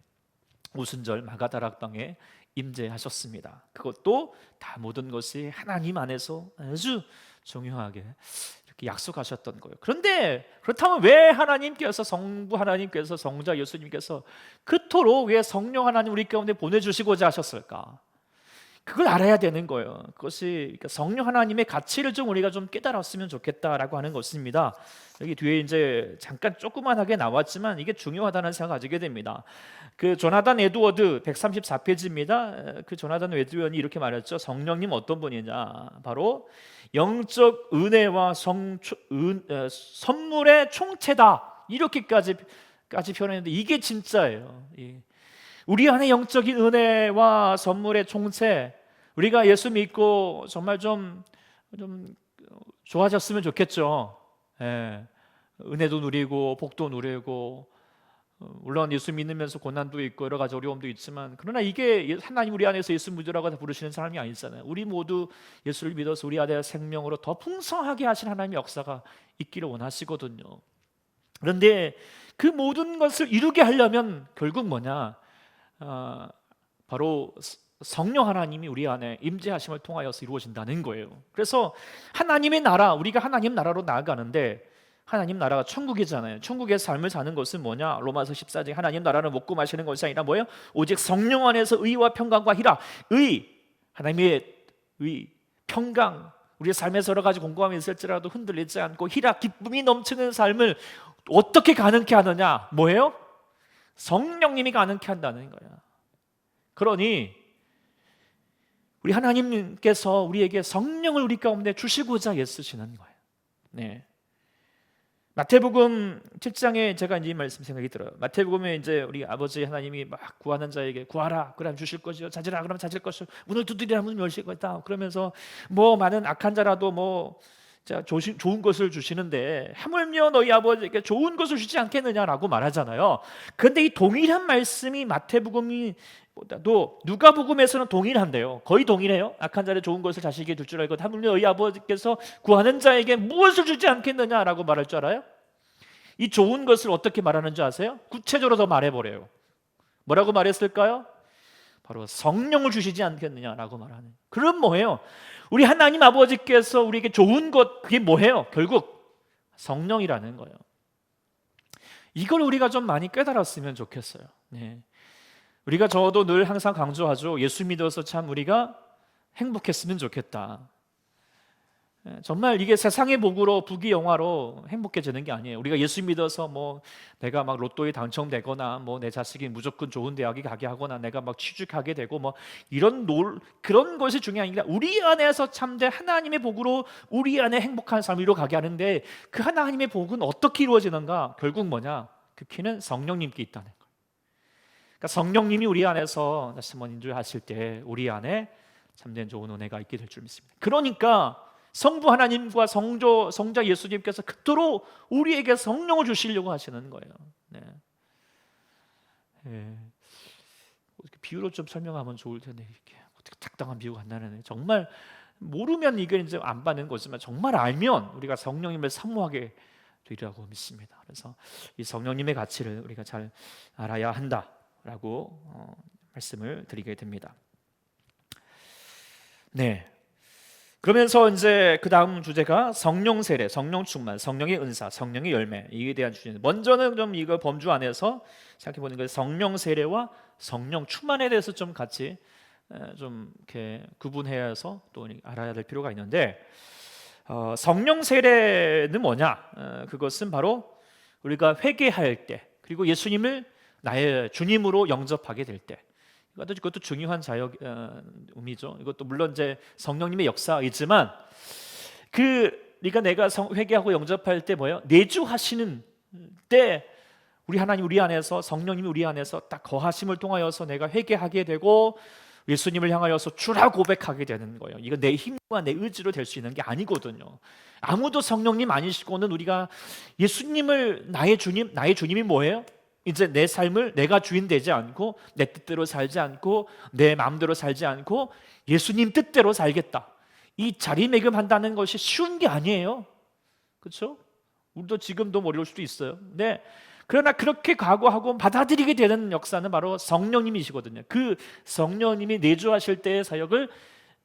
오순절 마가다락방에 임재하셨습니다. 그것도 다 모든 것이 하나님 안에서 아주 중요하게 이렇게 약속하셨던 거예요. 그런데 그렇다면 왜 하나님께서, 성부 하나님께서, 성자 예수님께서 그토록 왜 성령 하나님 우리 가운데 보내주시고자 하셨을까? 그걸 알아야 되는 거예요. 그것이 성령 하나님의 가치를 좀 우리가 좀 깨달았으면 좋겠다라고 하는 것입니다. 여기 뒤에 이제 잠깐 조그만하게 나왔지만 이게 중요하다는 생각을 가지게 됩니다. 그 조나단 에드워드 134페이지입니다. 그 조나단 에드워드는 이렇게 말했죠. 성령님 어떤 분이냐? 바로 영적 은혜와 선물의 총체다. 이렇게까지 표현했는데 이게 진짜예요. 우리 안에 영적인 은혜와 선물의 총체, 우리가 예수 믿고 정말 좀 좋아졌으면 좋겠죠. 은혜도 누리고 복도 누리고, 물론 예수 믿으면서 고난도 있고 여러 가지 어려움도 있지만, 그러나 이게 하나님 우리 안에서 예수 믿으라고 부르시는 사람이 아니잖아요. 우리 모두 예수를 믿어서 우리 안에 생명으로 더 풍성하게 하신 하나님의 역사가 있기를 원하시거든요. 그런데 그 모든 것을 이루게 하려면 결국 뭐냐? 바로 성령 하나님이 우리 안에 임재하심을 통하여서 이루어진다는 거예요. 그래서 하나님의 나라, 우리가 하나님 나라로 나아가는데, 하나님 나라가 천국이잖아요. 천국의 삶을 사는 것은 뭐냐? 로마서 14장 하나님 나라를 먹고 마시는 것이 아니라 뭐예요? 오직 성령 안에서 의와 평강과 희락. 하나님의 의, 평강, 우리의 삶에서 여러 가지 공고함이 있을지라도 흔들리지 않고 희락, 기쁨이 넘치는 삶을 어떻게 가능케 하느냐? 뭐예요? 성령님이 가능케 한다는 거야. 그러니 우리 하나님께서 우리에게 성령을 우리 가운데 주시고자 애쓰시는 거예요. 네. 마태복음 7장에 제가 이제 이 말씀 생각이 들어요. 마태복음에 이제 우리 아버지 하나님이 막 구하는 자에게 구하라 그러면 주실 것이요, 찾으라 그러면 찾을 것이요, 문을 두드리라 문을 열실 것이다. 그러면서 뭐 많은 악한 자라도 뭐 좋은 것을 주시는데 하물며 너희 아버지에게 좋은 것을 주지 않겠느냐라고 말하잖아요. 그런데 이 동일한 말씀이 마태복음보다도 누가복음에서는 동일한데요. 거의 동일해요. 악한 자를 좋은 것을 자식에게 줄 줄 알고 하물며 너희 아버지께서 구하는 자에게 무엇을 주지 않겠느냐라고 말할 줄 알아요? 이 좋은 것을 어떻게 말하는 줄 아세요? 구체적으로 더 말해버려요. 뭐라고 말했을까요? 바로 성령을 주시지 않겠느냐라고 말하는. 그럼 뭐예요? 우리 하나님 아버지께서 우리에게 좋은 것, 그게 뭐예요? 결국 성령이라는 거예요. 이걸 우리가 좀 많이 깨달았으면 좋겠어요. 네. 우리가 저도 늘 항상 강조하죠. 예수 믿어서 참 우리가 행복했으면 좋겠다. 정말 이게 세상의 복으로 부귀영화로 행복해지는 게 아니에요. 우리가 예수 믿어서 뭐 내가 막 로또에 당첨되거나 뭐 내 자식이 무조건 좋은 대학에 가게 하거나 내가 막 취직하게 되고 뭐 그런 것이 중요한 게 아니라 우리 안에서 참된 하나님의 복으로 우리 안에 행복한 삶으로 가게 하는데, 그 하나님의 복은 어떻게 이루어지는가? 결국 뭐냐? 그 키는 성령님께 있다는 거예요. 그러니까 성령님이 우리 안에서 다시 한번 인도하실 때 우리 안에 참된 좋은 은혜가 있게 될 줄 믿습니다. 그러니까 성부 하나님과 성자 예수님께서 그토록 우리에게 성령을 주시려고 하시는 거예요. 네. 비유로 좀 설명하면 좋을 텐데 이렇게 어떻게 적당한 비유가 안 나네. 정말 모르면 이게 이제 안 받는 거지만 정말 알면 우리가 성령님을 사모하게 되리라고 믿습니다. 그래서 이 성령님의 가치를 우리가 잘 알아야 한다라고 말씀을 드리게 됩니다. 네. 그러면서 이제 그 다음 주제가 성령 세례, 성령 충만, 성령의 은사, 성령의 열매, 이에 대한 주제인데, 먼저는 좀 이거 범주 안에서 생각해 보는 거, 성령 세례와 성령 충만에 대해서 좀 같이 좀 이렇게 구분해서 또 알아야 될 필요가 있는데, 성령 세례는 뭐냐? 그것은 바로 우리가 회개할 때, 그리고 예수님을 나의 주님으로 영접하게 될 때, 그것도 중요한 자역 의미죠. 이것도 물론 이제 성령님의 역사이지만, 그러니까 내가 회개하고 영접할 때 뭐예요? 내주하시는 때 우리 하나님 우리 안에서, 성령님이 우리 안에서 딱 거하심을 통하여서 내가 회개하게 되고 예수님을 향하여서 주라 고백하게 되는 거예요. 이거 내 힘과 내 의지로 될 수 있는 게 아니거든요. 아무도 성령님 아니시고는 우리가 예수님을 나의 주님이 뭐예요? 이제 내 삶을 내가 주인 되지 않고 내 뜻대로 살지 않고 내 마음대로 살지 않고 예수님 뜻대로 살겠다, 이 자리매김한다는 것이 쉬운 게 아니에요. 그렇죠? 우리도 지금도 어려울 수도 있어요. 네. 그러나 그렇게 각오하고 받아들이게 되는 역사는 바로 성령님이시거든요. 그 성령님이 내주하실 때의 사역을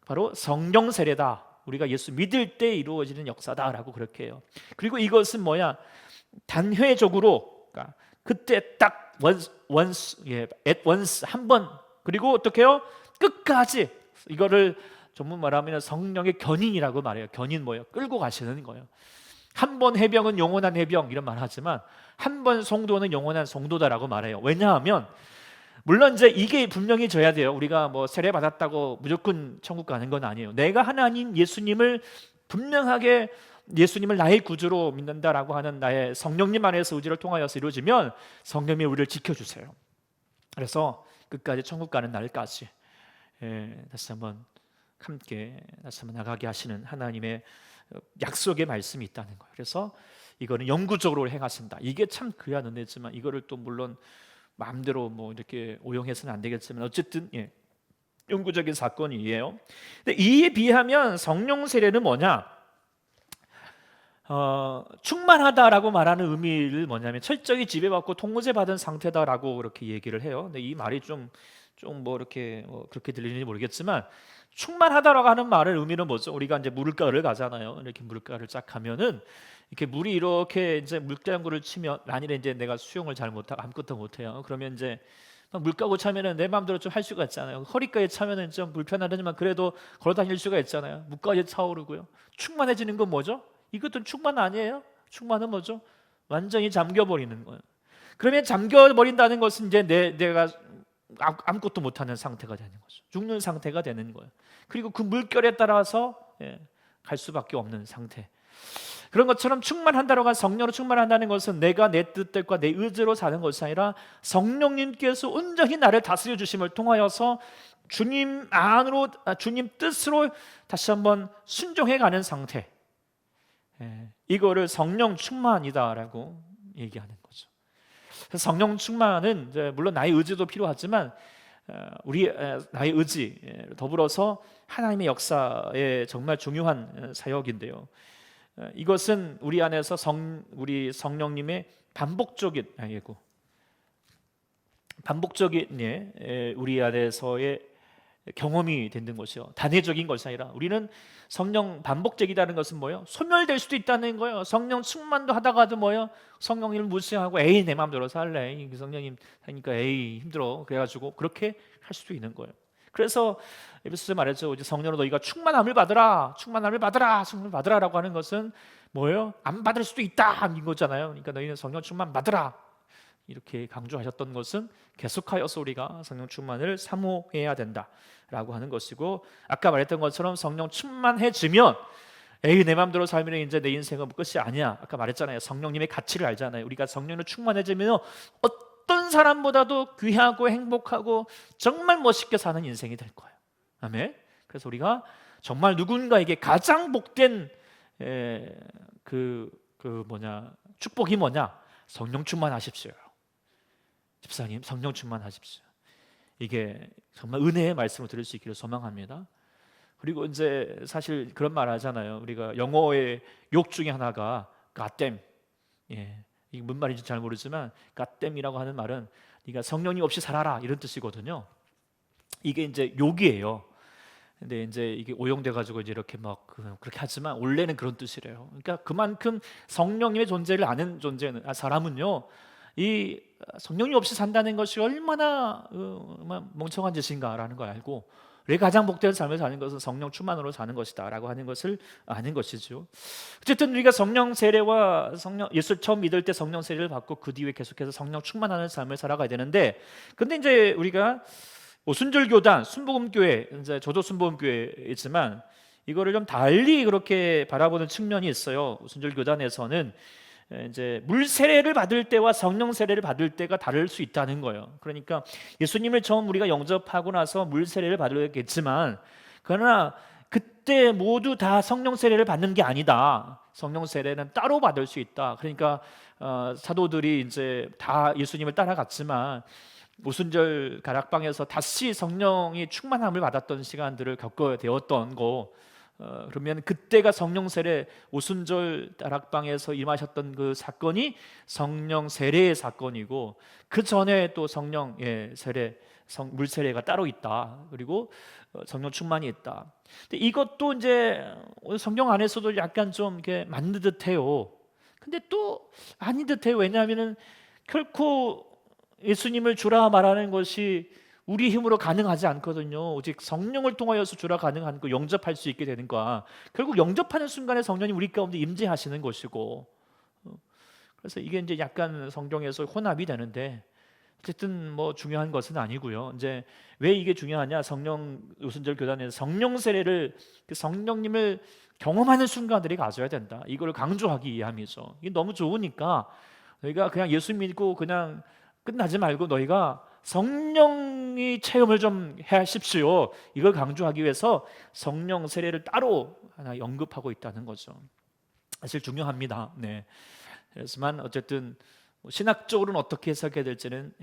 바로 성령 세례다, 우리가 예수 믿을 때 이루어지는 역사다라고 그렇게 해요. 그리고 이것은 뭐야? 단회적으로, 그러니까 그때 딱 at once 한 번, 그리고 어떻게 해요? 끝까지. 이거를 전문 말하면 성령의 견인이라고 말해요. 견인 뭐예요? 끌고 가시는 거예요. 한 번 해병은 영원한 해병 이런 말 하지만 한 번 성도는 영원한 성도다라고 말해요. 왜냐하면 물론 이제 이게 분명히 져야 돼요. 우리가 뭐 세례 받았다고 무조건 천국 가는 건 아니에요. 내가 하나님 예수님을 분명하게, 예수님을 나의 구주로 믿는다라고 하는 나의 성령님 안에서 의지를 통하여서 이루어지면 성령님이 우리를 지켜주세요. 그래서 끝까지 천국 가는 날까지 다시 한번 함께 다시 한번 나가게 하시는 하나님의 약속의 말씀이 있다는 거예요. 그래서 이거는 영구적으로 행하신다. 이게 참 귀한 은혜지만 이거를 또 물론 마음대로 뭐 이렇게 오용해서는 안 되겠지만 어쨌든 영구적인 사건이에요. 근데 이에 비하면 성령 세례는 뭐냐? 충만하다라고 말하는 의미를 뭐냐면 철저히 지배받고 통제받은 받은 상태다라고 그렇게 얘기를 해요. 근데 이 말이 좀 뭐 이렇게 그렇게 들리는지 모르겠지만, 충만하다라고 하는 말의 의미는 뭐죠? 우리가 이제 물가를 가잖아요. 이렇게 물가를 쫙 가면은 이렇게 물이 이렇게 이제 물장구를 치면, 만일에 이제 내가 수영을 잘 못하고 아무것도 못해요. 그러면 이제 막 물가고 차면은 내 마음대로 좀 할 수가 있잖아요. 허리까지 차면은 좀 불편하지만 그래도 걸어 다닐 수가 있잖아요. 물까지 차오르고요. 충만해지는 건 뭐죠? 이것도 충만 아니에요? 충만은 뭐죠? 완전히 잠겨버리는 거예요. 그러면 잠겨버린다는 것은 이제 내가 아무것도 못하는 상태가 되는 거죠. 죽는 상태가 되는 거예요. 그리고 그 물결에 따라서 갈 수밖에 없는 상태. 그런 것처럼 충만한다라고, 성령으로 충만한다는 것은 내가 내 뜻과 내 의지로 사는 것이 아니라 성령님께서 온전히 나를 다스려 주심을 통하여서 주님 안으로, 주님 뜻으로 다시 한번 순종해가는 상태. 이거를 성령 충만이다라고 얘기하는 거죠. 성령 충만은 이제 물론 나의 의지도 필요하지만 우리 나의 의지 더불어서 하나님의 역사에 정말 중요한 사역인데요. 이것은 우리 안에서 우리 성령님의 반복적인 우리 안에서의 경험이 되는 것이요, 단회적인 것이 아니라 우리는 성령 반복적이라는 것은 뭐예요? 소멸될 수도 있다는 거예요. 성령 충만도 하다가도 뭐예요? 성령님을 무시하고 에이 내 마음대로 살래, 성령님 하니까 에이 힘들어, 그래가지고 그렇게 할 수도 있는 거예요. 그래서 에베소서 말했죠. 이제 성령으로 너희가 충만함을 받으라, 충만함을 받으라, 충만함을 받으라라고 하는 것은 뭐예요? 안 받을 수도 있다 인 거잖아요. 그러니까 너희는 성령 충만 받으라 이렇게 강조하셨던 것은 계속하여서 우리가 성령 충만을 사모해야 된다라고 하는 것이고, 아까 말했던 것처럼 성령 충만해지면 에이 내 마음대로 살면 이제 내 인생은 끝이 아니야. 아까 말했잖아요. 성령님의 가치를 알잖아요. 우리가 성령으로 충만해지면 어떤 사람보다도 귀하고 행복하고 정말 멋있게 사는 인생이 될 거예요. 아멘. 그래서 우리가 정말 누군가에게 가장 복된 축복이 뭐냐? 성령 충만하십시오. 집사님 성령 충만하십시오. 이게 정말 은혜의 말씀을 들을 수 있기를 소망합니다. 그리고 이제 사실 그런 말 하잖아요. 우리가 영어의 욕 중에 하나가 God damn. 이게 뭔 말인지 잘 모르지만 God damn이라고 하는 말은 네가 성령님 없이 살아라 이런 뜻이거든요. 이게 이제 욕이에요. 근데 이제 이게 오용돼 가지고 이제 이렇게 막 그렇게 하지만 원래는 그런 뜻이래요. 그러니까 그만큼 성령님의 존재를 아는 존재는 사람은요, 이 성령이 없이 산다는 것이 얼마나 멍청한 짓인가라는 걸 알고, 우리가 가장 복된 삶을 사는 것은 성령 충만으로 사는 것이다라고 하는 것을 아는 것이죠. 어쨌든 우리가 성령 세례와 예수 처음 믿을 때 성령 세례를 받고 그 뒤에 계속해서 성령 충만하는 삶을 살아가야 되는데, 근데 이제 우리가 오순절 교단, 순복음교회, 이제 저도 순복음교회이지만 이거를 좀 달리 그렇게 바라보는 측면이 있어요. 오순절 교단에서는 이제 물 세례를 받을 때와 성령 세례를 받을 때가 다를 수 있다는 거예요. 그러니까 예수님을 처음 우리가 영접하고 나서 물 세례를 받겠지만, 그러나 그때 모두 다 성령 세례를 받는 게 아니다. 성령 세례는 따로 받을 수 있다. 그러니까 사도들이 이제 다 예수님을 따라갔지만 오순절 가락방에서 다시 성령이 충만함을 받았던 시간들을 겪어야 되었던 거, 그러면 그때가 성령 세례, 오순절 다락방에서 임하셨던 그 사건이 성령 세례의 사건이고, 그 전에 또 성령 세례, 물 세례가 따로 있다. 그리고 성령 충만이 있다. 근데 이것도 이제 성경 안에서도 약간 좀 이렇게 맞는 듯해요. 근데 또 아닌 듯해요. 왜냐하면은 결코 예수님을 주라 말하는 것이 우리 힘으로 가능하지 않거든요. 오직 성령을 통하여서 주라 가능한 거, 영접할 수 있게 되는 거야. 결국 영접하는 순간에 성령님 우리 가운데 임재하시는 것이고, 그래서 이게 이제 약간 성경에서 혼합이 되는데, 어쨌든 뭐 중요한 것은 아니고요. 이제 왜 이게 중요하냐? 성령 오순절 교단에서 성령 세례를, 그 성령님을 경험하는 순간들이 가져야 된다. 이걸 강조하기 위함이죠. 이게 너무 좋으니까 너희가 그냥 예수 믿고 그냥 끝나지 말고 너희가 성령이 체험을 좀 하십시오. 이걸 강조하기 위해서 성령 세례를 따로 하나 언급하고 있다는 거죠. 사실 중요합니다. 네. 그렇지만 어쨌든 신학적으로는 어떻게 해석해야 될지는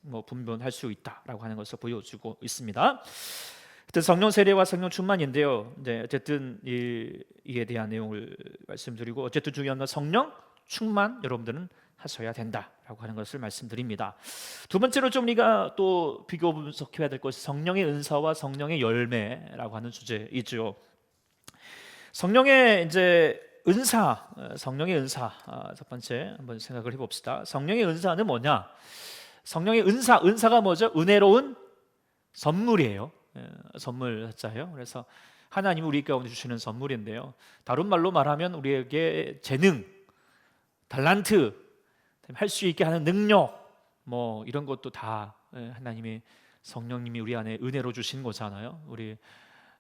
뭐 분분할 수 있다라고 하는 것을 보여주고 있습니다. 하여튼 성령 세례와 성령 충만인데요. 네, 어쨌든 이에 대한 내용을 말씀드리고, 어쨌든 중요한 건 성령 충만 여러분들은 하셔야 된다라고 하는 것을 말씀드립니다. 두 번째로 좀 우리가 또 비교 분석해야 될 것이 성령의 은사와 성령의 열매라고 하는 주제이죠. 성령의 이제 은사, 성령의 은사, 첫 번째 한번 생각을 해봅시다. 성령의 은사는 뭐냐? 성령의 은사가 뭐죠? 은혜로운 선물이에요. 선물 자예요. 그래서 하나님이 우리 가운데 주시는 선물인데요. 다른 말로 말하면 우리에게 재능, 달란트, 할 수 있게 하는 능력, 뭐 이런 것도 다 하나님이, 성령님이 우리 안에 은혜로 주신 거잖아요. 우리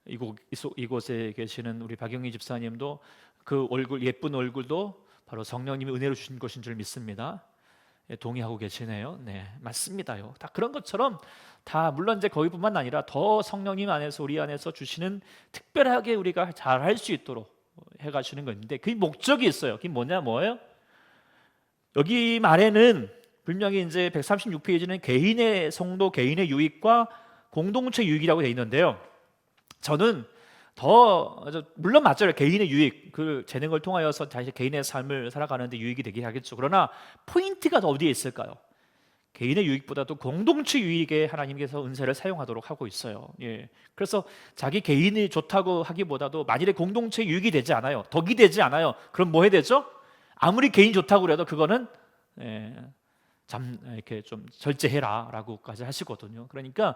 이곳에 계시는 우리 박영희 집사님도 그 얼굴, 예쁜 얼굴도 바로 성령님이 은혜로 주신 것인 줄 믿습니다. 동의하고 계시네요. 네, 맞습니다요. 다 그런 것처럼 다 물론 이제 거기뿐만 아니라 더 성령님 안에서, 우리 안에서 주시는, 특별하게 우리가 잘 할 수 있도록 해가시는 건데, 그 목적이 있어요. 그게 뭐예요? 여기 말에는 분명히 이제 136페이지는 개인의 성도, 개인의 유익과 공동체 유익이라고 되어 있는데요. 저는 물론 맞아요. 개인의 유익, 그 재능을 통하여서 다시 개인의 삶을 살아가는데 유익이 되게 하겠죠. 그러나 포인트가 더 어디에 있을까요? 개인의 유익보다도 공동체 유익에 하나님께서 은사를 사용하도록 하고 있어요. 그래서 자기 개인이 좋다고 하기보다도 만일에 공동체 유익이 되지 않아요, 덕이 되지 않아요, 그럼 뭐 해야 되죠? 아무리 개인 좋다고 그래도 그거는 이렇게 좀 절제해라라고까지 하시거든요. 그러니까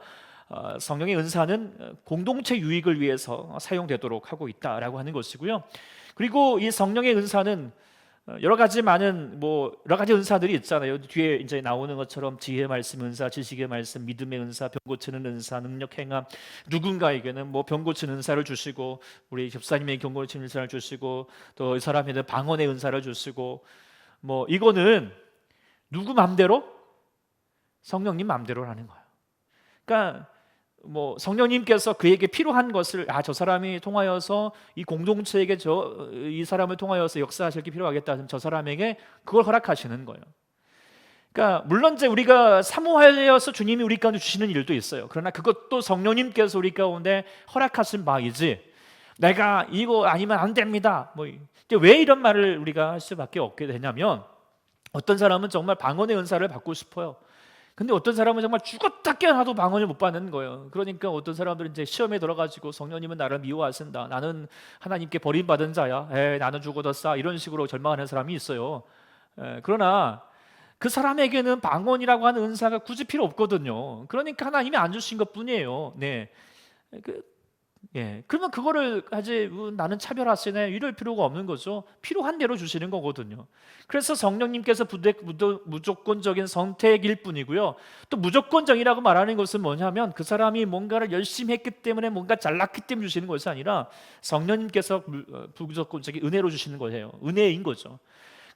성령의 은사는 공동체 유익을 위해서 사용되도록 하고 있다라고 하는 것이고요. 그리고 이 성령의 은사는 여러 가지 은사들이 있잖아요. 뒤에 이제 나오는 것처럼 지혜의 말씀 은사, 지식의 말씀, 믿음의 은사, 병 고치는 은사, 능력 행함, 누군가에게는 뭐 병 고치는 은사를 주시고, 우리 집사님에게 병 고치는 은사를 주시고, 또 이 사람에게는 방언의 은사를 주시고, 뭐 이거는 누구 맘대로? 성령님 맘대로라는 거예요. 그러니까 뭐 성령님께서 그에게 필요한 것을, 저 사람이 통하여서 이 공동체에게 이 사람을 통하여서 역사하실 게 필요하겠다 하면 저 사람에게 그걸 허락하시는 거예요. 그러니까 물론 이제 우리가 사모하여서 주님이 우리 가운데 주시는 일도 있어요. 그러나 그것도 성령님께서 우리 가운데 허락하신 바이지, 내가 이거 아니면 안 됩니다, 왜 이런 말을 우리가 할 수밖에 없게 되냐면, 어떤 사람은 정말 방언의 은사를 받고 싶어요. 근데 어떤 사람은 정말 죽었다 깨어나도 방언을 못 받는 거예요. 그러니까 어떤 사람들은 이제 시험에 들어가지고 성령님은 나를 미워하신다, 나는 하나님께 버림받은 자야, 나는 죽어도 싸, 이런 식으로 절망하는 사람이 있어요. 그러나 그 사람에게는 방언이라고 하는 은사가 굳이 필요 없거든요. 그러니까 하나님이 안 주신 것 뿐이에요. 네. 그러면 그거를 아직 나는 차별하시네 이럴 필요가 없는 거죠. 필요한 대로 주시는 거거든요. 그래서 성령님께서 무조건적인 선택일 뿐이고요. 또 무조건적이라고 말하는 것은 뭐냐면 그 사람이 뭔가를 열심히 했기 때문에 뭔가 잘났기 때문에 주시는 것이 아니라 성령님께서 무조건적인 은혜로 주시는 거예요. 은혜인 거죠.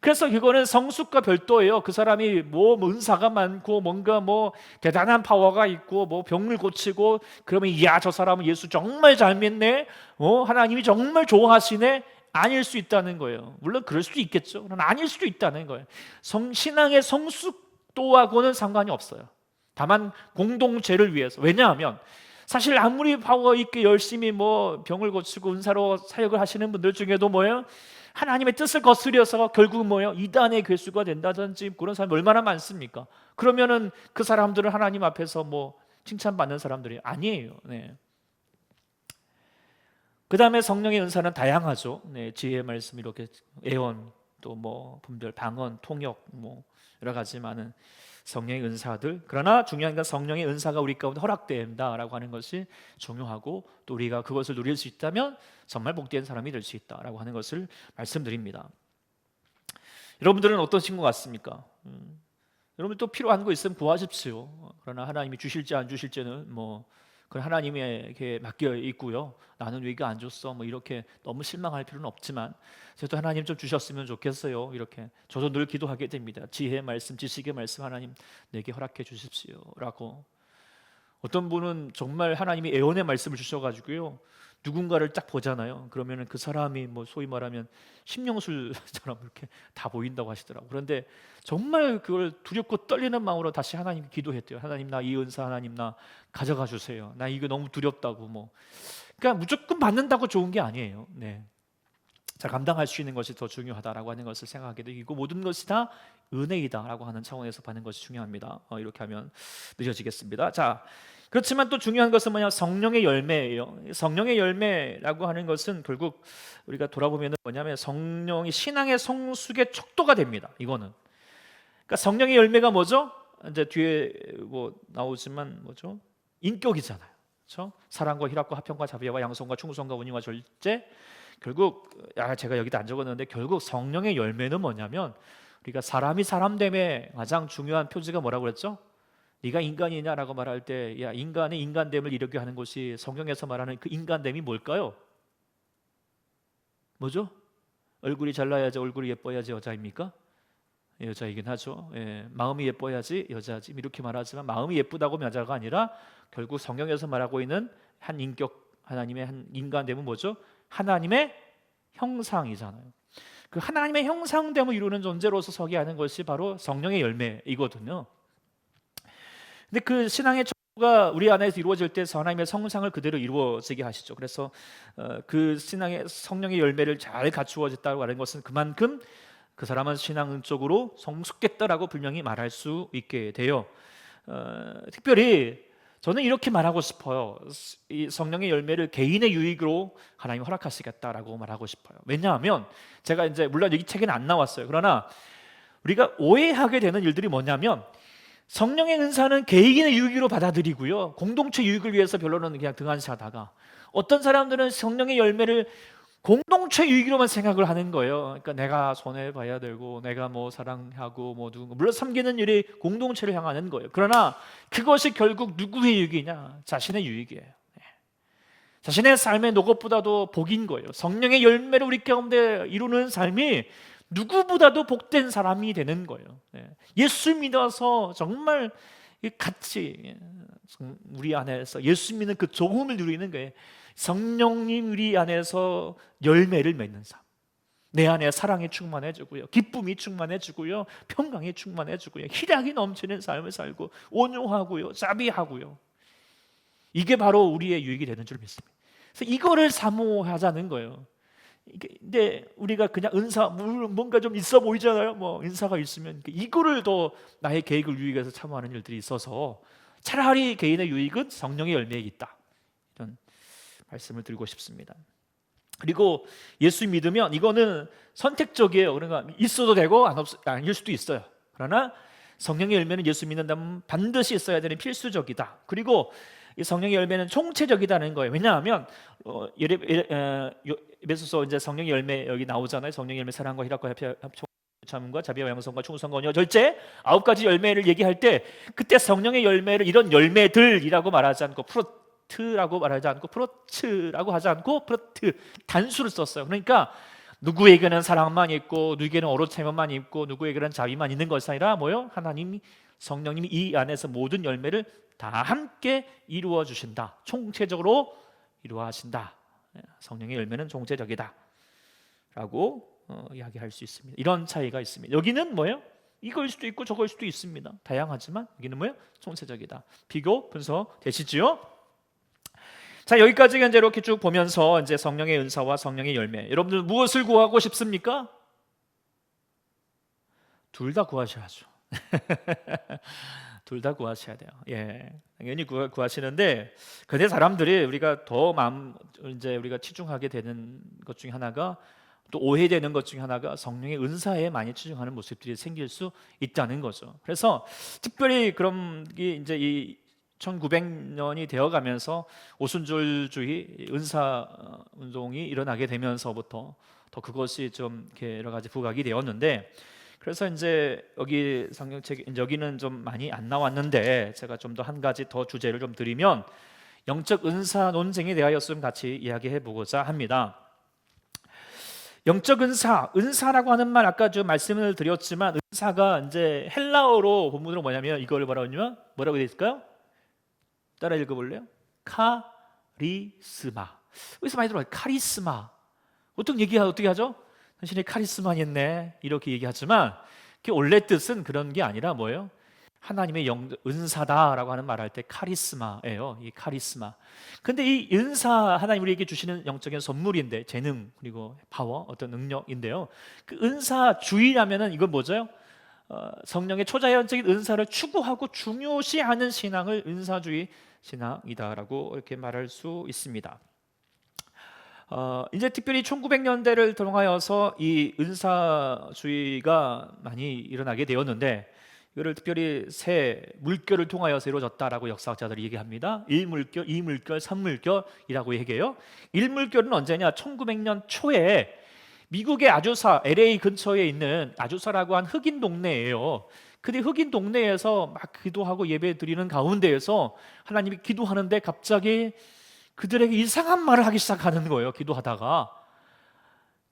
그래서 그거는 성숙과 별도예요. 그 사람이 뭐 은사가 많고 뭔가 뭐 대단한 파워가 있고 뭐 병을 고치고 그러면 이야 저 사람은 예수 정말 잘 믿네, 하나님이 정말 좋아하시네, 아닐 수 있다는 거예요. 물론 그럴 수도 있겠죠. 그러나 아닐 수도 있다는 거예요. 신앙의 성숙도하고는 상관이 없어요. 다만 공동체를 위해서. 왜냐하면 사실 아무리 파워 있게 열심히 뭐 병을 고치고 은사로 사역을 하시는 분들 중에도 뭐예요? 하나님의 뜻을 거스려서 결국 뭐예요? 이단의 괴수가 된다든지 그런 사람이 얼마나 많습니까? 그러면은 그 사람들은 하나님 앞에서 뭐 칭찬받는 사람들이 아니에요. 네. 그 다음에 성령의 은사는 다양하죠. 네, 지혜의 말씀 이렇게 애원, 또 뭐 분별, 방언, 통역, 뭐 여러 가지 많은 성령의 은사들. 그러나 중요한 건 성령의 은사가 우리 가운데 허락된다라고 하는 것이 중요하고 또 우리가 그것을 누릴 수 있다면 정말 복된 사람이 될 수 있다라고 하는 것을 말씀드립니다. 여러분들은 어떠신 것 같습니까? 여러분 또 필요한 거 있으면 구하십시오. 그러나 하나님이 주실지 안 주실지는 뭐 그건 하나님에게 맡겨 있고요. 나는 왜 이거 안 줬어? 뭐 이렇게 너무 실망할 필요는 없지만 저도 하나님 좀 주셨으면 좋겠어요. 이렇게 저도 늘 기도하게 됩니다. 지혜의 말씀, 지식의 말씀 하나님 내게 허락해 주십시오라고. 어떤 분은 정말 하나님이 애원의 말씀을 주셔가지고요. 누군가를 딱 보잖아요. 그러면은 그 사람이 뭐 소위 말하면 심령술처럼 이렇게 다 보인다고 하시더라고요. 그런데 정말 그걸 두렵고 떨리는 마음으로 다시 하나님께 기도했대요. 하나님 나 이 은사 하나님 나 가져가 주세요. 나 이거 너무 두렵다고 뭐. 그러니까 무조건 받는다고 좋은 게 아니에요. 네. 자, 감당할 수 있는 것이 더 중요하다라고 하는 것을 생각하게 되고 모든 것이 다 은혜이다라고 하는 차원에서 받는 것이 중요합니다. 이렇게 하면 느려지겠습니다. 자, 그렇지만 또 중요한 것은 뭐냐? 성령의 열매예요. 성령의 열매라고 하는 것은 결국 우리가 돌아보면 뭐냐면 성령이 신앙의 성숙의 척도가 됩니다. 이거는. 그러니까 성령의 열매가 뭐죠? 이제 뒤에 뭐 나오지만 뭐죠? 인격이잖아요. 그렇죠? 사랑과 희락과 화평과 자비와 양성과 충성과 온유와 절제. 결국 제가 여기다 안 적었는데 결국 성령의 열매는 뭐냐면 우리가 사람이 사람됨의 가장 중요한 표지가 뭐라고 그랬죠? 네가 인간이냐라고 말할 때 야 인간의 인간됨을 이루게 하는 것이 성경에서 말하는 그 인간됨이 뭘까요? 뭐죠? 얼굴이 잘나야지 얼굴이 예뻐야지 여자입니까? 여자이긴 하죠. 마음이 예뻐야지 여자지 이렇게 말하지만 마음이 예쁘다고 여자가 아니라 결국 성경에서 말하고 있는 한 인격 하나님의 한 인간됨은 뭐죠? 하나님의 형상이잖아요. 그 하나님의 형상됨을 이루는 존재로서 서게 하는 것이 바로 성령의 열매이거든요. 근데 그 신앙의 척도가 우리 안에서 이루어질 때 하나님의 성상을 그대로 이루어지게 하시죠. 그래서 그 신앙의 성령의 열매를 잘 갖추어졌다고 하는 것은 그만큼 그 사람은 신앙적으로 성숙했다라고 분명히 말할 수 있게 돼요. 특별히 저는 이렇게 말하고 싶어요. 이 성령의 열매를 개인의 유익으로 하나님 허락하시겠다라고 말하고 싶어요. 왜냐하면 제가 이제 물론 여기 책에는 안 나왔어요. 그러나 우리가 오해하게 되는 일들이 뭐냐면 성령의 은사는 개인의 유익으로 받아들이고요. 공동체 유익을 위해서 별로는 그냥 등한시하다가 어떤 사람들은 성령의 열매를 공동체 유익으로만 생각을 하는 거예요. 그러니까 내가 손해 봐야 되고 내가 뭐 사랑하고 뭐 누군가 물론 섬기는 일이 공동체를 향하는 거예요. 그러나 그것이 결국 누구의 유익이냐? 자신의 유익이에요. 자신의 삶의 녹것보다도 복인 거예요. 성령의 열매를 우리 가운데 이루는 삶이 누구보다도 복된 사람이 되는 거예요. 예수 믿어서 정말 같이 우리 안에서 예수 믿는 그 조금을 누리는 거예요. 성령님 우리 안에서 열매를 맺는 삶. 내 안에 사랑이 충만해지고요, 기쁨이 충만해지고요, 평강이 충만해지고요, 희락이 넘치는 삶을 살고 온유하고요, 자비하고요. 이게 바로 우리의 유익이 되는 줄 믿습니다. 그래서 이거를 사모하자는 거예요. 근데 우리가 그냥 은사 뭔가 좀 있어 보이잖아요. 뭐 은사가 있으면 이거를 더 나의 계획을 위해서 참여하는 일들이 있어서 차라리 개인의 유익은 성령의 열매에 있다, 이런 말씀을 드리고 싶습니다. 그리고 예수 믿으면 이거는 선택적이에요. 그러니까 있어도 되고 아닐 수도 있어요. 그러나 성령의 열매는 예수 믿는다면 반드시 있어야 되는 필수적이다. 그리고 이 성령의 열매는 총체적이다는 거예요. 왜냐하면 에베소서 이제 성령의 열매 여기 나오잖아요. 성령의 열매 사랑과 희락과 협참과 자비와 양성과 충성과 온유와 절제 9가지 열매를 얘기할 때 그때 성령의 열매를 이런 열매들이라고 말하지 않고 프로트라고 말하지 않고 프로츠라고 하지 않고 프로트 단수를 썼어요. 그러니까 누구에게는 사랑만 있고 누구에게는 어로체면만 있고 누구에게는 자비만 있는 것이 아니라 뭐요? 하나님이 성령님이 이 안에서 모든 열매를 다 함께 이루어 주신다. 총체적으로 이루어 하신다. 성령의 열매는 총체적이다 라고 이야기할 수 있습니다. 이런 차이가 있습니다. 여기는 뭐예요? 이거일 수도 있고 저거일 수도 있습니다. 다양하지만 여기는 뭐예요? 총체적이다. 비교 분석되시지요? 자, 여기까지 이제 이렇게 쭉 보면서 이제 성령의 은사와 성령의 열매, 여러분들 무엇을 구하고 싶습니까? 둘 다 구하셔야죠. 둘 다 구하셔야 돼요. 예, 당연히 구하시는데, 근데 사람들이 우리가 더 이제 우리가 치중하게 되는 것 중에 하나가, 또 오해되는 것 중에 하나가 성령의 은사에 많이 치중하는 모습들이 생길 수 있다는 거죠. 그래서 특별히 그런 게 이제 이 1900년이 되어가면서 오순절주의 은사 운동이 일어나게 되면서부터 더 그것이 좀 이렇게 여러 가지 부각이 되었는데, 그래서 이제 여기 성경책 여기는 좀 많이 안 나왔는데 제가 좀 더 한 가지 더 주제를 좀 드리면 영적 은사 논쟁에 대하여서 같이 이야기해 보고자 합니다. 영적 은사라고 하는 말 아까 좀 말씀을 드렸지만 은사가 이제 헬라어로 본문으로 뭐냐면 이걸 뭐라고 되어 있을까요? 따라 읽어볼래요? 카리스마. 여기서 많이 들어요. 카리스마. 어떻게 하죠? 당신이 카리스마 있네 이렇게 얘기하지만 그 원래 뜻은 그런 게 아니라 뭐예요? 하나님의 은사다라고 하는 말할 때 카리스마예요. 이 카리스마. 근데 이 은사, 하나님 우리에게 주시는 영적인 선물인데, 재능 그리고 파워, 어떤 능력인데요. 그 은사주의라면은 이건 뭐죠? 성령의 초자연적인 은사를 추구하고 중요시하는 신앙을 은사주의 신앙이다라고 이렇게 말할 수 있습니다. 이제 특별히 1900년대를 통하여서 이 은사주의가 많이 일어나게 되었는데, 이거를 특별히 세 물결을 통하여서 이루어졌다라고 역사학자들이 얘기합니다. 1물결, 2물결, 3물결이라고 얘기해요. 1물결은 언제냐? 1900년 초에 미국의 아주사, LA 근처에 있는 아주사라고 한 흑인 동네예요. 근데 흑인 동네에서 막 기도하고 예배 드리는 가운데에서 하나님이 기도하는데 갑자기 그들에게 이상한 말을 하기 시작하는 거예요. 기도하다가.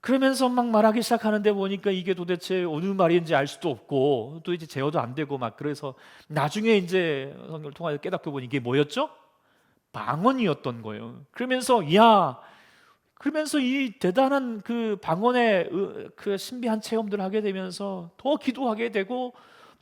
그러면서 막 말하기 시작하는데 보니까 이게 도대체 어느 말인지 알 수도 없고 또 이제 제어도 안 되고 막, 그래서 나중에 이제 성경을 통해서 깨닫고 보니 이게 뭐였죠? 방언이었던 거예요. 그러면서 이 대단한 그 방언의 그 신비한 체험들을 하게 되면서 더 기도하게 되고,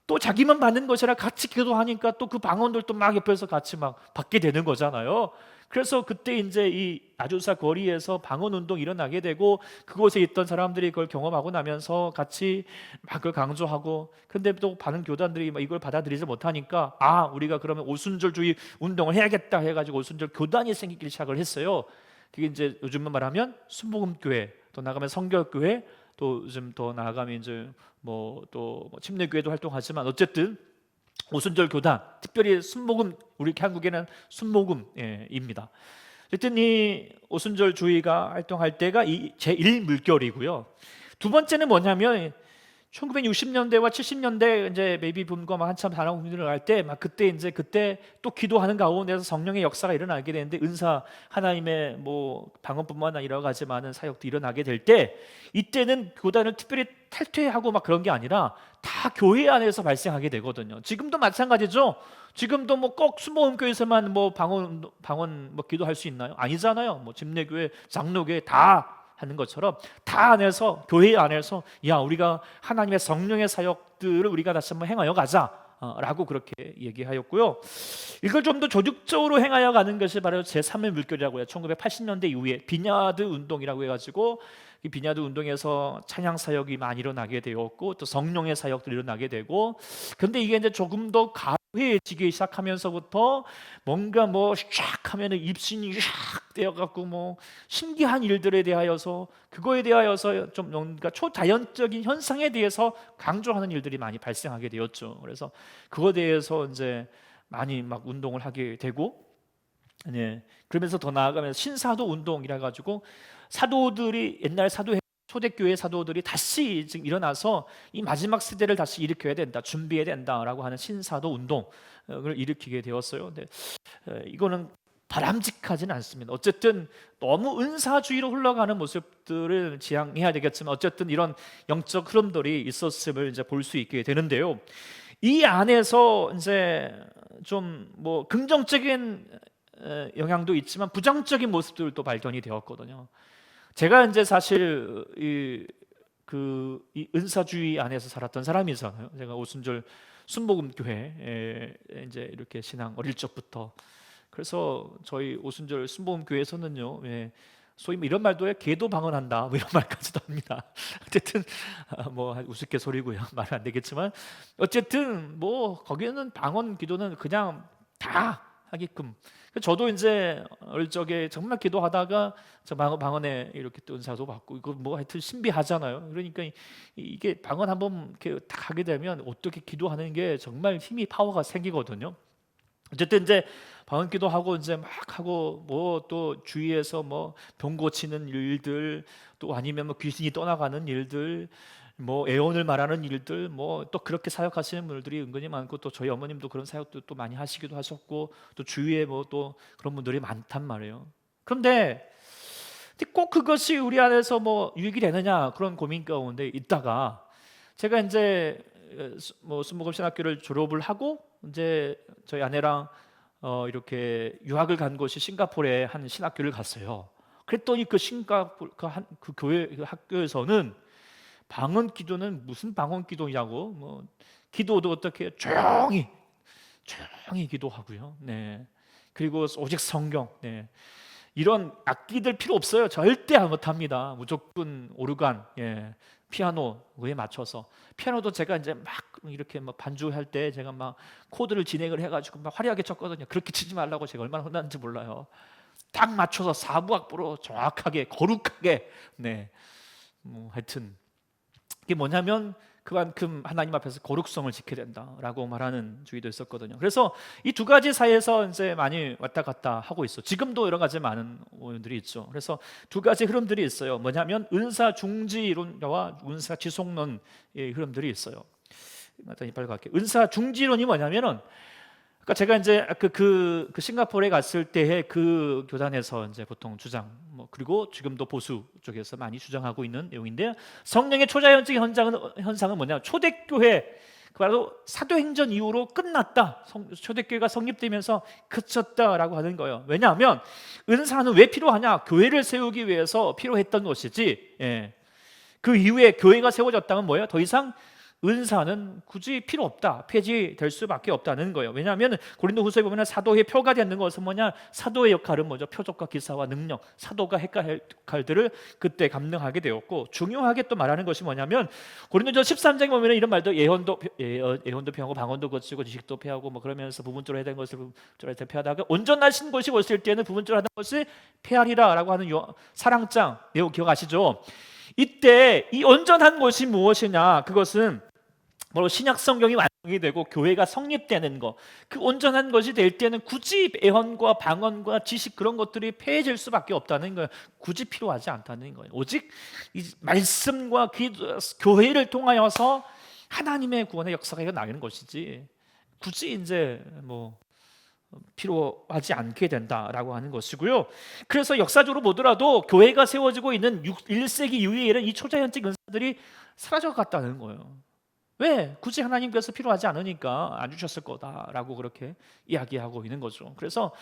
또 자기만 받는 것이라 같이 기도하니까 또 그 방언들도 막 옆에서 같이 막 받게 되는 거잖아요. 그래서 그때 이제 이 아주사 거리에서 방언 운동이 일어나게 되고, 그곳에 있던 사람들이 그걸 경험하고 나면서 같이 막 그걸 강조하고, 근데 또 많은 교단들이 막 이걸 받아들이지 못하니까 우리가 그러면 오순절주의 운동을 해야겠다 해가지고 오순절 교단이 생기기 시작을 했어요. 그게 이제 요즘만 말하면 순복음교회, 또 나가면 성결교회, 또 요즘 더 나아가면 이제 또 침례교회도 활동하지만 어쨌든 오순절 교단, 특별히 순복음, 우리 한국에는 순복음입니다. 어쨌든 이 오순절 주의가 활동할 때가 이 제1물결이고요. 두 번째는 뭐냐면 1960년대와 70년대 이제 베이비붐과 한참 산업革命을 할 때 그때 또 기도하는 가운데서 성령의 역사가 일어나게 되는데, 은사 하나님의 방언뿐만 아니라 여러 가지 많은 사역도 일어나게 될 때, 이때는 교단을 특별히 탈퇴하고 막 그런 게 아니라 다 교회 안에서 발생하게 되거든요. 지금도 마찬가지죠. 지금도 꼭 순복음교회에서만 방언 기도할 수 있나요? 아니잖아요. 침례교회, 장로교회 다 하는 것처럼 다 안에서, 교회 안에서 우리가 하나님의 성령의 사역들을 우리가 다시 한번 행하여 가자 라고 그렇게 얘기하였고요. 이걸 좀 더 조직적으로 행하여 가는 것이 바로 제3의 물결이라고 해요. 1980년대 이후에 비냐드 운동이라고 해가지고 이 비냐드 운동에서 찬양 사역이 많이 일어나게 되었고 또 성령의 사역도 일어나게 되고, 근데 이게 이제 조금 더 가해지기 시작하면서부터 뭔가 뭐 샥 하면은 입신이 샥 되어갖고 뭐 신기한 일들에 대하여서, 그거에 대하여서 좀 뭔가 초자연적인 현상에 대해서 강조하는 일들이 많이 발생하게 되었죠. 그래서 그거에 대해서 이제 많이 막 운동을 하게 되고, 네. 그러면서 더 나아가면서 신사도 운동이라 가지고 사도들이, 옛날 사도, 초대교회 사도들이 다시 지금 일어나서 이 마지막 세대를 다시 일으켜야 된다, 준비해야 된다라고 하는 신사도 운동을 일으키게 되었어요. 근데 이거는 바람직하지는 않습니다. 어쨌든 너무 은사주의로 흘러가는 모습들을 지향해야 되겠지만, 어쨌든 이런 영적 흐름들이 있었음을 이제 볼 수 있게 되는데요. 이 안에서 이제 좀 뭐 긍정적인 영향도 있지만 부정적인 모습들도 발견이 되었거든요. 제가 이제 사실 이 은사주의 안에서 살았던 사람이잖아요. 제가 오순절 순복음교회에 이제 이렇게 신앙 어릴 적부터, 그래서 저희 오순절 순복음교회에서는요, 소위 뭐 이런 말도 해, 개도 방언한다 뭐 이런 말까지도 합니다. 어쨌든 뭐 우스갯소리고요, 말은 안 되겠지만, 어쨌든 뭐 거기는 방언 기도는 그냥 다 하게끔. 저도 이제 어릴 적에 정말 기도하다가 저 방언에 이렇게 또 은사도 받고, 이거 뭐 하여튼 신비하잖아요. 그러니까 이게 방언 한번 이렇게 딱 하게 되면 어떻게 기도하는 게 정말 힘이, 파워가 생기거든요. 어쨌든 이제 방언 기도하고 이제 막 하고, 뭐 또 주위에서 뭐 병 고치는 일들, 또 아니면 뭐 귀신이 떠나가는 일들, 뭐 애언을 말하는 일들, 뭐 또 그렇게 사역하시는 분들이 은근히 많고, 또 저희 어머님도 그런 사역도 또 많이 하시기도 하셨고, 또 주위에 뭐 또 그런 분들이 많단 말이에요. 그런데 꼭 그것이 우리 안에서 뭐 유익이 되느냐, 그런 고민 가운데 있다가, 제가 이제 뭐 순복음 신학교를 졸업을 하고 이제 저희 아내랑 이렇게 유학을 간 곳이 싱가포르의 한 신학교를 갔어요. 그랬더니 그 싱가포르 그 교회, 그 학교에서는 방언 기도는 무슨 방언 기도냐고, 뭐 기도도 어떻게 조용히 기도하고요. 네. 그리고 오직 성경, 네. 이런 악기들 필요 없어요. 절대 못합니다. 무조건 오르간, 피아노에 맞춰서. 피아노도 제가 이제 막 이렇게 막 반주할 때 제가 막 코드를 진행을 해가지고 막 화려하게 쳤거든요. 그렇게 치지 말라고 제가 얼마나 혼났는지 몰라요. 딱 맞춰서 4부악보로 정확하게 거룩하게, 네. 뭐 하여튼 이게 뭐냐면 그만큼 하나님 앞에서 거룩성을 지켜야 된다라고 말하는 주의도 있었거든요. 그래서 이 두 가지 사이에서 이제 많이 왔다 갔다 하고 있어. 지금도 여러 가지 많은 오연들이 있죠. 그래서 두 가지 흐름들이 있어요. 뭐냐면 은사 중지론과 은사 지속론의 흐름들이 있어요. 일단 빨리 갈게요. 은사 중지론이 뭐냐면은, 그러니까 제가 이제 그 싱가포르에 갔을 때의 그 교단에서 이제 보통 주장, 뭐 그리고 지금도 보수 쪽에서 많이 주장하고 있는 내용인데요. 성령의 초자연적인 현상은 뭐냐? 초대교회, 바로 사도행전 이후로 끝났다. 초대교회가 성립되면서 그쳤다라고 하는 거예요. 왜냐하면 은사는 왜 필요하냐? 교회를 세우기 위해서 필요했던 것이지. 그 이후에 교회가 세워졌다면 뭐예요? 더 이상 은사는 굳이 필요 없다, 폐지될 수밖에 없다는 거예요. 왜냐하면 고린도후서에 보면 사도의 표가 되는 것은 뭐냐? 사도의 역할은 뭐죠? 표적과 기사와 능력, 사도가 했을 역할들을 그때 감당하게 되었고, 중요하게 또 말하는 것이 뭐냐면 고린도전서 13장에 보면 이런 말도, 예언도 피하고 방언도 거치고 지식도 피하고 뭐 그러면서 부분적으로 해야 되는 것을 부분적으로 피하다가 온전하신 것이 오실 때는 부분적으로 하는 것을 피하리라라고 하는 사랑장 내용 기억하시죠? 이때 이 온전한 것이 무엇이냐? 그것은 바로 신약 성경이 완성이 되고 교회가 성립되는 것. 그 온전한 것이 될 때는 굳이 애언과 방언과 지식, 그런 것들이 폐해질 수밖에 없다는 거예요. 굳이 필요하지 않다는 거예요. 오직 이 말씀과 교회를 통하여서 하나님의 구원의 역사가 나가는 것이지, 굳이 이제 뭐 필요하지 않게 된다라고 하는 것이고요. 그래서 역사적으로 보더라도 교회가 세워지고 있는 1세기 이후에는 이 초자연적 은사들이 사라져 갔다는 거예요. 왜? 굳이 하나님께서 필요하지 않으니까 안 주셨을 거다라고 그렇게 이야기하고 있는 거죠. 그래서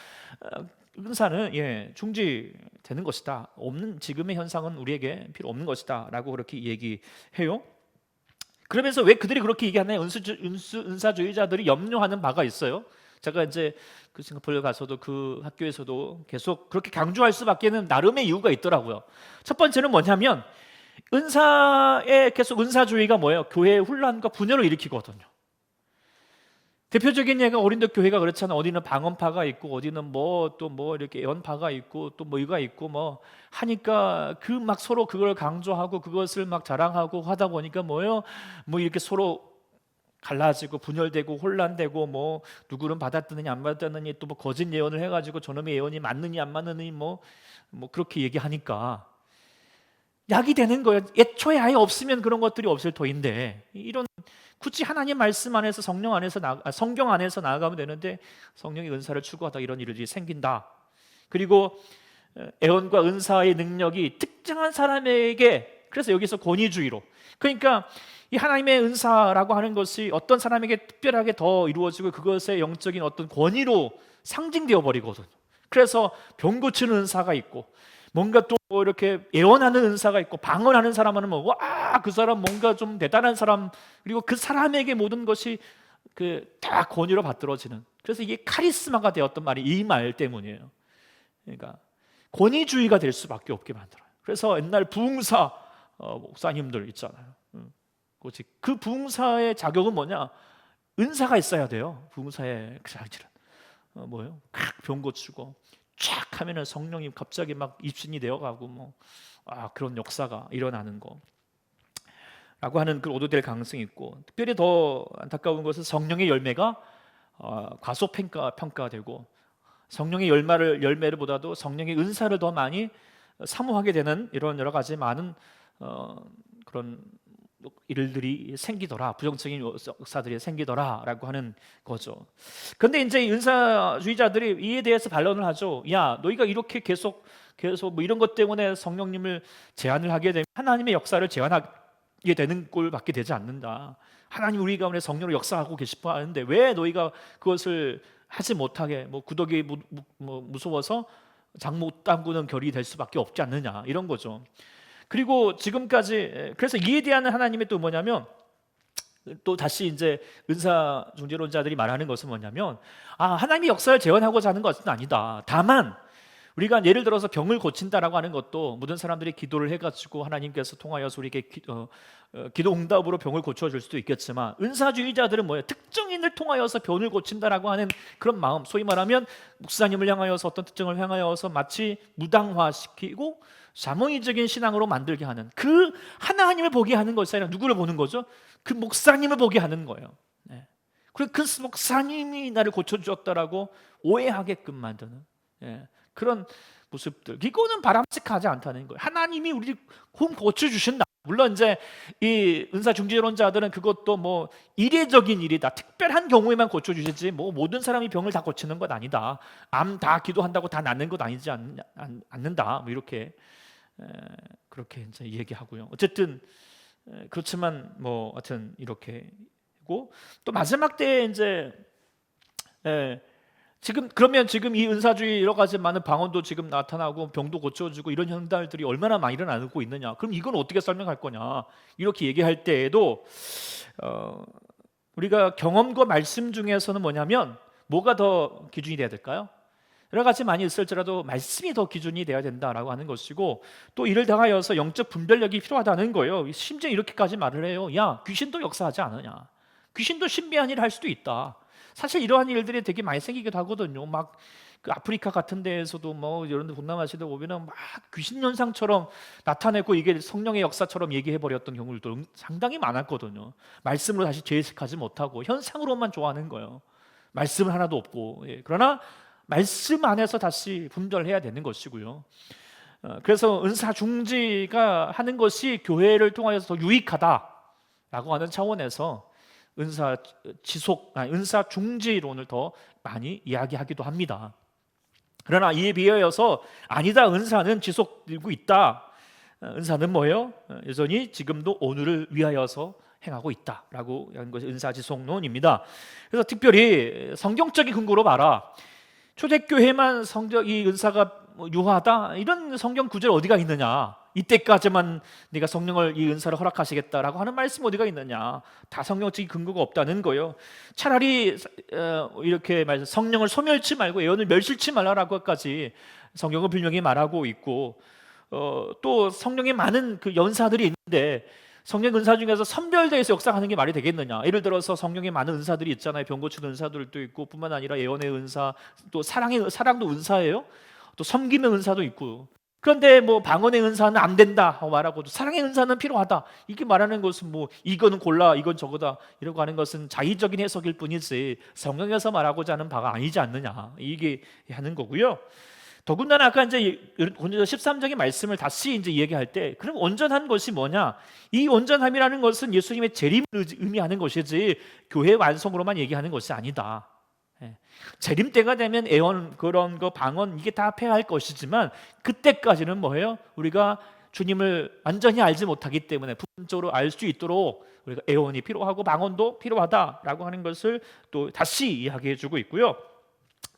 은사는 중지되는 것이다. 없는 지금의 현상은 우리에게 필요 없는 것이다라고 그렇게 얘기해요. 그러면서 왜 그들이 그렇게 얘기하나요? 은사주의자들이 염려하는 바가 있어요. 제가 이제 그 싱가포르에 가서도 그 학교에서도 계속 그렇게 강조할 수밖에는 나름의 이유가 있더라고요. 첫 번째는 뭐냐면 은사에 계속 은사주의가 뭐예요? 교회의 혼란과 분열을 일으키거든요. 대표적인 예가 어린도 교회가 그렇잖아요. 어디는 방언파가 있고 어디는 뭐 또 뭐 이렇게 예언파가 있고 또 뭐가 있고 뭐 하니까 그 막 서로 그걸 강조하고 그것을 막 자랑하고 하다 보니까 뭐예요? 뭐 이렇게 서로 갈라지고 분열되고 혼란되고 뭐 누구는 받아들느니 안 받아들느니 또 뭐 거짓 예언을 해가지고 저놈의 예언이 맞느니 안 맞느니 뭐 그렇게 얘기하니까 약이 되는 거예요. 애초에 아예 없으면 그런 것들이 없을 터인데 이런 굳이 하나님 말씀 안에서 성경 안에서 나아가면 되는데 성령의 은사를 추구하다 이런 일들이 생긴다. 그리고 애언과 은사의 능력이 특정한 사람에게, 그래서 여기서 권위주의로, 그러니까 이 하나님의 은사라고 하는 것이 어떤 사람에게 특별하게 더 이루어지고 그것의 영적인 어떤 권위로 상징되어 버리거든요. 그래서 병 고치는 은사가 있고 뭔가 또 이렇게 예언하는 은사가 있고 방언하는 사람은 뭐 와, 그 사람 뭔가 좀 대단한 사람, 그리고 그 사람에게 모든 것이 그 다 권위로 받들어지는, 그래서 이게 카리스마가 되었던 말이 이 말 때문이에요. 그러니까 권위주의가 될 수밖에 없게 만들어요. 그래서 옛날 부흥사 목사님들 있잖아요. 그 부흥사의 자격은 뭐냐? 은사가 있어야 돼요. 부흥사의 그 자질은 뭐예요? 병 고치고 쫙 하면은 성령이 갑자기 막 입신이 되어가고 그런 역사가 일어나는 거라고 하는 그 오도될 가능성이 있고, 특별히 더 안타까운 것은 성령의 열매가 과소평가되고 성령의 열매를보다도 성령의 은사를 더 많이 사모하게 되는 이런 여러 가지 많은 그런 일들이 생기더라, 부정적인 역사들이 생기더라라고 하는 거죠. 그런데 이제 이 은사주의자들이 이에 대해서 반론을 하죠. 야, 너희가 이렇게 계속 뭐 이런 것 때문에 성령님을 제한을 하게 되면 하나님의 역사를 제한하게 되는 꼴 받게 되지 않는다. 하나님 우리 가운데 성령으로 역사하고 계시고 하는데 왜 너희가 그것을 하지 못하게, 구더기 무서워서 장못 담그는 결이 될 수밖에 없지 않느냐, 이런 거죠. 그리고 지금까지, 그래서 이에 대한 하나님의 또 뭐냐면, 또 다시 이제 은사 중재론자들이 말하는 것은 뭐냐면, 하나님이 역사를 재현하고자 하는 것은 아니다. 다만 우리가 예를 들어서 병을 고친다라고 하는 것도 모든 사람들이 기도를 해가지고 하나님께서 통하여서 우리에게 기도 응답으로 병을 고쳐줄 수도 있겠지만, 은사주의자들은 뭐예요? 특정인을 통하여서 병을 고친다라고 하는 그런 마음, 소위 말하면 목사님을 향하여서 어떤 특정을 향하여서 마치 무당화시키고 자몽이적인 신앙으로 만들게 하는, 그 하나님을 보게 하는 것이 아니라 누구를 보는 거죠? 그 목사님을 보게 하는 거예요. 그리고 그 목사님이 나를 고쳐주었다라고 오해하게끔 만드는 그런 모습들, 이거는 바람직하지 않다는 거예요. 하나님이 우리를 고쳐주신다. 물론 이제 이 은사 중재론자들은 그것도 이례적인 일이다, 특별한 경우에만 고쳐주시지 모든 사람이 병을 다 고치는 것 아니다, 암 다 기도한다고 다 낫는 것 아니지 않는다, 이렇게 그렇게 이제 얘기하고요. 어쨌든 그렇지만 하여튼 이렇게고, 또 마지막 때에 이제 지금 이 은사주의 여러 가지 많은 방언도 지금 나타나고 병도 고쳐주고 이런 현상들이 얼마나 많이 일어나고 있느냐, 그럼 이건 어떻게 설명할 거냐, 이렇게 얘기할 때에도 우리가 경험과 말씀 중에서는 뭐냐면 뭐가 더 기준이 돼야 될까요? 여러 가지 많이 있을지라도 말씀이 더 기준이 돼야 된다라고 하는 것이고, 또 이를 당하여서 영적 분별력이 필요하다는 거예요. 심지어 이렇게까지 말을 해요. 야, 귀신도 역사하지 않느냐, 귀신도 신비한 일을 할 수도 있다. 사실 이러한 일들이 되게 많이 생기기도 하거든요. 그 아프리카 같은 데에서도 이런 동남아시아도 보면은 귀신 현상처럼 나타내고 이게 성령의 역사처럼 얘기해 버렸던 경우들도 상당히 많았거든요. 말씀으로 다시 재해석하지 못하고 현상으로만 좋아하는 거예요. 말씀은 하나도 없고. 그러나 말씀 안에서 다시 분별해야 되는 것이고요. 그래서 은사 중지가 하는 것이 교회를 통하여서 더 유익하다라고 하는 차원에서 은사 중지론을 더 많이 이야기하기도 합니다. 그러나 이에 비하여서 아니다, 은사는 지속되고 있다. 은사는 뭐예요? 여전히 지금도 오늘을 위하여서 행하고 있다라고 하는 것이 은사 지속론입니다. 그래서 특별히 성경적인 근거로 봐라. 초대교회만 이 은사가 유하다, 이런 성경 구절 어디가 있느냐, 이때까지만 네가 성령을 이 은사를 허락하시겠다라고 하는 말씀 어디가 있느냐? 다 성경적인 근거가 없다는 거예요. 차라리 이렇게 말해서 성령을 소멸치 말고 예언을 멸실치 말라라고까지 성경은 분명히 말하고 있고, 또 성령의 많은 그 연사들이 있는데 성령 은사 중에서 선별되어서 역사하는 게 말이 되겠느냐? 예를 들어서 성령의 많은 은사들이 있잖아요. 병 고치는 은사들도 있고, 뿐만 아니라 예언의 은사, 또 사랑도 은사예요. 또 섬김의 은사도 있고. 그런데 뭐 방언의 은사는 안 된다 말하고, 사랑의 은사는 필요하다 이렇게 말하는 것은 뭐 이거는 골라 이건 저거다 이러고 하는 것은 자의적인 해석일 뿐이지 성경에서 말하고자 하는 바가 아니지 않느냐, 이게 하는 거고요. 더군다나 아까 이제 고린도서 13장의 말씀을 다시 이제 얘기할 때, 그럼 온전한 것이 뭐냐? 이 온전함이라는 것은 예수님의 재림을 의미하는 것이지 교회 완성으로만 얘기하는 것이 아니다. 재림 때가 되면 애언, 그런 거, 방언 이게 다 폐할 것이지만 그때까지는 뭐예요? 우리가 주님을 완전히 알지 못하기 때문에 부분적으로 알 수 있도록 우리가 애언이 필요하고 방언도 필요하다라고 하는 것을 또 다시 이야기해주고 있고요.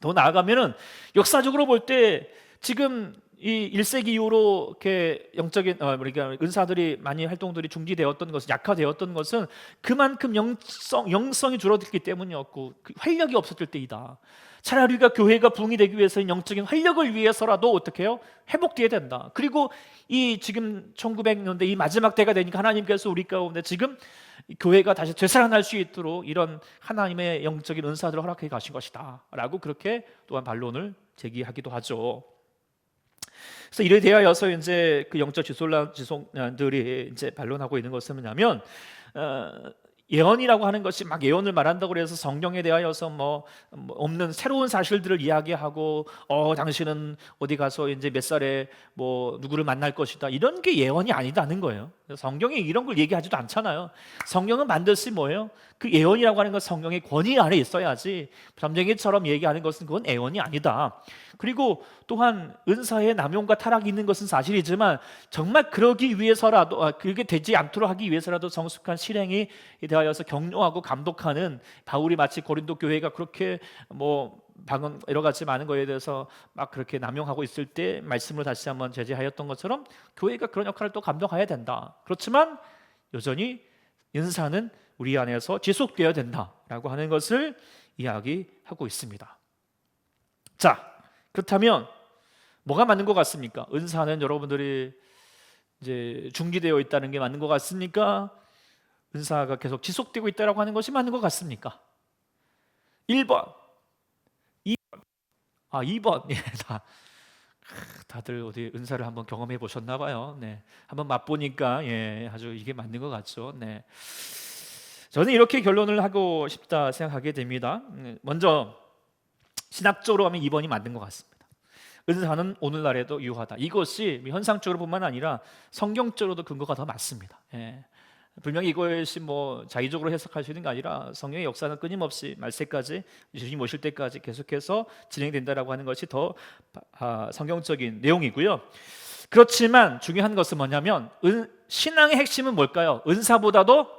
더 나아가면은 역사적으로 볼 때 지금 이 1세기 이후로 이렇게 영적인 그러니까 은사들이 많이 활동들이 중지되었던 것은, 약화되었던 것은 그만큼 영성이 줄어들기 때문이었고 그 활력이 없었을 때이다. 차라리 우리가 교회가 부흥이 되기 위해서는 영적인 활력을 위해서라도 어떻게 해요? 회복되어야 된다. 그리고 이 지금 1900년대 이 마지막 때가 되니까 하나님께서 우리 가운데 지금 교회가 다시 되살아날 수 있도록 이런 하나님의 영적인 은사들을 허락해 가신 것이다 라고 그렇게 또한 반론을 제기하기도 하죠. 그래서 이래 대하여서 이제 그 영적 지속자들이 이제 반론하고 있는 것은 뭐냐면, 예언이라고 하는 것이 막 예언을 말한다고 해서 성령에 대하여서 뭐 없는 새로운 사실들을 이야기하고, 당신은 어디 가서 이제 몇 살에 뭐 누구를 만날 것이다 이런 게 예언이 아니다는 거예요. 성경에 이런 걸 얘기하지도 않잖아요. 성경은 반드시 뭐예요? 그 예언이라고 하는 건 성경의 권위 안에 있어야지 점쟁이처럼 얘기하는 것은 그건 예언이 아니다. 그리고 또한 은사의 남용과 타락이 있는 것은 사실이지만 정말 그러기 위해서라도, 그게 되지 않도록 하기 위해서라도 성숙한 실행이 대하여서 격려하고 감독하는, 바울이 마치 고린도 교회가 그렇게 뭐 방언 여러 가지 많은 거에 대해서 막 그렇게 남용하고 있을 때 말씀을 다시 한번 제지하였던 것처럼 교회가 그런 역할을 또 감독해야 된다. 그렇지만 여전히 은사는 우리 안에서 지속되어야 된다라고 하는 것을 이야기하고 있습니다. 자, 그렇다면 뭐가 맞는 것 같습니까? 은사는 여러분들이 이제 중지되어 있다는 게 맞는 것 같습니까? 은사가 계속 지속되고 있다라고 하는 것이 맞는 것 같습니까? 1번, 2번, 2번. 예, 다들 어디 은사를 한번 경험해 보셨나 봐요. 네, 한번 맛보니까 아주 이게 맞는 것 같죠. 네, 저는 이렇게 결론을 하고 싶다 생각하게 됩니다. 먼저 신학적으로 하면 2번이 맞는 것 같습니다. 은사는 오늘날에도 유효하다. 이것이 현상적으로뿐만 아니라 성경적으로도 근거가 더 맞습니다. 분명히 이것이 뭐 자의적으로 해석할 수 있는 게 아니라 성령의 역사는 끊임없이 말세까지, 주님 오실 때까지 계속해서 진행된다라고 하는 것이 더 성경적인 내용이고요. 그렇지만 중요한 것은 뭐냐면 신앙의 핵심은 뭘까요? 은사보다도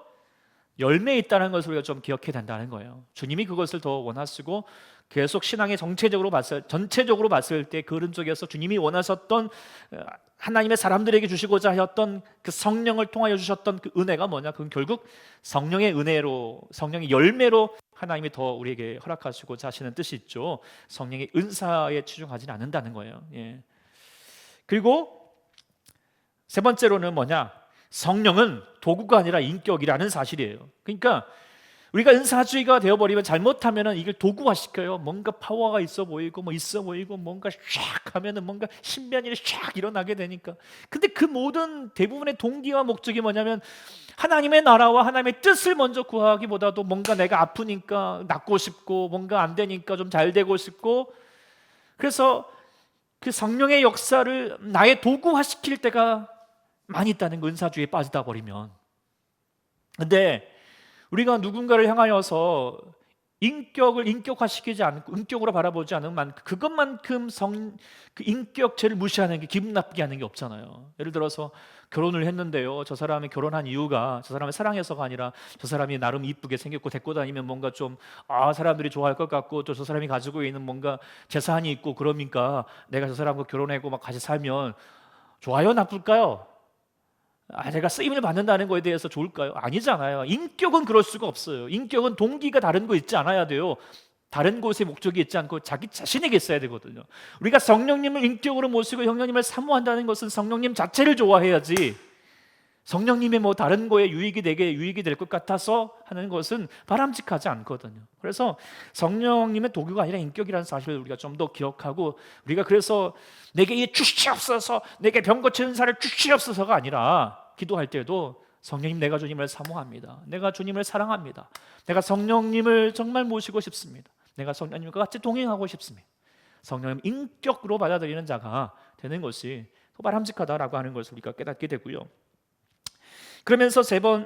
열매에 있다는 것을 우리가 좀 기억해야 된다는 거예요. 주님이 그것을 더 원하시고 계속 신앙의 전체적으로 봤을 때 그 흐름 속에서 주님이 원하셨던, 하나님의 사람들에게 주시고자 하였던 그 성령을 통하여 주셨던 그 은혜가 뭐냐? 그건 결국 성령의 은혜로, 성령의 열매로 하나님이 더 우리에게 허락하시고자 하시는 뜻이 있죠. 성령의 은사에 치중하지는 않는다는 거예요. 그리고 세 번째로는 뭐냐? 성령은 도구가 아니라 인격이라는 사실이에요. 그러니까 우리가 은사주의가 되어버리면, 잘못하면은 이걸 도구화시켜요. 뭔가 파워가 있어 보이고 뭔가 샥 하면은 뭔가 신비한 일이 샥 일어나게 되니까. 근데 그 모든 대부분의 동기와 목적이 뭐냐면 하나님의 나라와 하나님의 뜻을 먼저 구하기보다도 뭔가 내가 아프니까 낫고 싶고, 뭔가 안 되니까 좀 잘 되고 싶고, 그래서 그 성령의 역사를 나의 도구화시킬 때가 많이 있다는 거, 은사주의에 빠지다 버리면. 근데 우리가 누군가를 향하여서 인격을 인격화시키지 않고 인격으로 바라보지 않으면 그것만큼 그 인격체를 무시하는 게, 기분 나쁘게 하는 게 없잖아요. 예를 들어서 결혼을 했는데요, 저 사람이 결혼한 이유가 저 사람을 사랑해서가 아니라 저 사람이 나름 이쁘게 생겼고 데리고 다니면 뭔가 좀 사람들이 좋아할 것 같고, 또 저 사람이 가지고 있는 뭔가 재산이 있고 그러니까 내가 저 사람과 결혼하고 막 같이 살면 좋아요, 나쁠까요? 제가 쓰임을 받는다는 거에 대해서 좋을까요? 아니잖아요. 인격은 그럴 수가 없어요. 인격은 동기가 다른 거 있지 않아야 돼요. 다른 곳에 목적이 있지 않고 자기 자신에게 있어야 되거든요. 우리가 성령님을 인격으로 모시고 성령님을 사모한다는 것은 성령님 자체를 좋아해야지, 성령님의 뭐 다른 거에 내게 유익이 될 것 같아서 하는 것은 바람직하지 않거든요. 그래서 성령님의 도구가 아니라 인격이라는 사실을 우리가 좀 더 기억하고, 우리가 그래서 내게 이 주시옵소서, 내게 병 고치는 은사를 주시옵소서가 아니라 기도할 때도 성령님, 내가 주님을 사모합니다. 내가 주님을 사랑합니다. 내가 성령님을 정말 모시고 싶습니다. 내가 성령님과 같이 동행하고 싶습니다. 성령님 인격으로 받아들이는 자가 되는 것이 더 바람직하다라고 하는 것을 우리가 깨닫게 되고요. 그러면서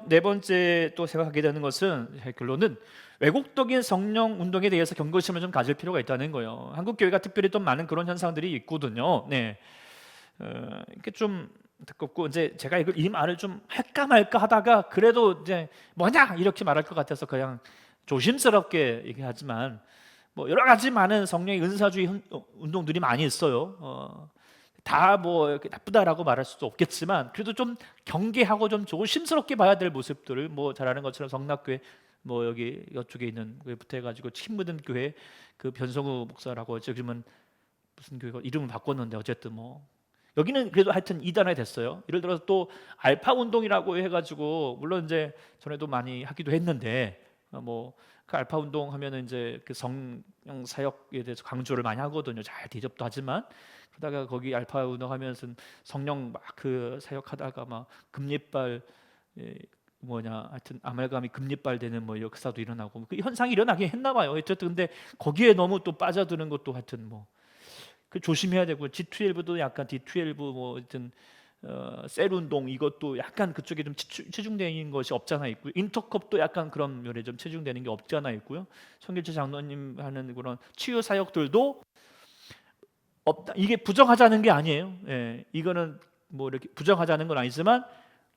네 번째 또 생각하게 되는 것은, 결론은 왜곡적인 성령 운동에 대해서 경고심을 좀 가질 필요가 있다는 거예요. 한국 교회가 특별히 좀 많은 그런 현상들이 있거든요. 네, 이렇게 좀 듣겁고, 이제 제가 이 말을 좀 할까 말까 하다가 그래도 이제 뭐냐 이렇게 말할 것 같아서 그냥 조심스럽게 얘기하지만, 뭐 여러 가지 많은 성령의 은사주의 운동들이 많이 있어요. 다 뭐 이렇게 나쁘다라고 말할 수도 없겠지만, 그래도 좀 경계하고 좀 조심스럽게 봐야 될 모습들을, 뭐 잘 아는 것처럼 성락교회, 뭐 여기 이쪽에 있는 교회부터 해가지고 침 묻은 교회, 그 변성우 목사라고, 지금은 무슨 교회가 이름을 바꿨는데 어쨌든 뭐 여기는 그래도 하여튼 이단화 됐어요. 예를 들어서 또 알파 운동이라고 해가지고, 물론 이제 전에도 많이 하기도 했는데, 뭐 그 알파 운동 하면은 이제 그 성령 사역에 대해서 강조를 많이 하거든요. 잘 대접도 하지만, 그러다가 거기 알파 운동하면서 성령 막 그 사역하다가 막 금리빨, 하여튼 아말감이 금리빨 되는 뭐 역사도 일어나고, 그 현상이 일어나긴 했나 봐요. 어쨌든 근데 거기에 너무 또 빠져드는 것도 하여튼 뭐 그 조심해야 되고, G12도 약간 D12 뭐 하여튼 셀 운동, 이것도 약간 그쪽에 좀 치중되는 것이 없잖아 있고요. 인터컵도 약간 그런 면에 좀 치중되는 게 없잖아 있고요. 성길재 장로님 하는 그런 치유 사역들도 없다. 이게 부정하자는 게 아니에요. 이거는 뭐 이렇게 부정하자는 건 아니지만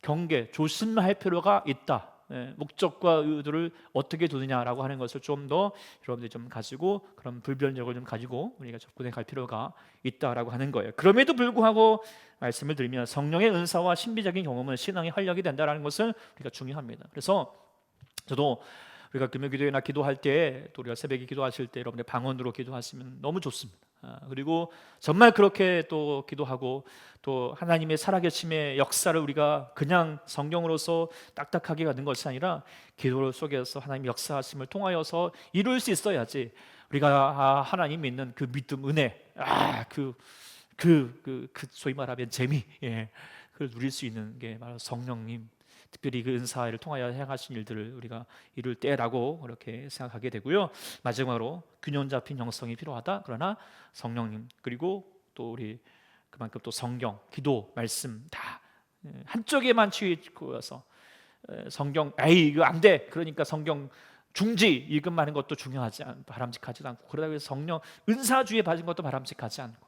경계, 조심할 필요가 있다. 목적과 의도를 어떻게 두느냐라고 하는 것을 좀 더 여러분들이 좀 가지고, 그런 불변력을 좀 가지고 우리가 접근해 갈 필요가 있다라고 하는 거예요. 그럼에도 불구하고 말씀을 드리면, 성령의 은사와 신비적인 경험은 신앙의 활력이 된다라는 것을 우리가 중요합니다. 그래서 저도 우리가 금요기도회나 기도할 때, 또 우리가 새벽에 기도하실 때 여러분들 방언으로 기도하시면 너무 좋습니다. 그리고 정말 그렇게 또 기도하고, 또 하나님의 살아계심의 역사를 우리가 그냥 성경으로서 딱딱하게 가는 것이 아니라 기도 속에서 하나님 역사하심을 통하여서 이룰 수 있어야지, 우리가 하나님 믿는 그 믿음, 은혜, 소위 말하면 재미, 그걸 누릴 수 있는 게 바로 성령님, 특별히 그 은사를 통하여 행하신 일들을 우리가 이룰 때라고 그렇게 생각하게 되고요. 마지막으로 균형 잡힌 영성이 필요하다. 그러나 성령님, 그리고 또 우리 그만큼 또 성경, 기도, 말씀 다 한쪽에만 치우쳐서 성경 이거 안 돼, 그러니까 성경 중지 이것만 하는 것도 바람직하지도 않고, 그러다 해서 성령 은사주의에 빠진 것도 바람직하지 않고,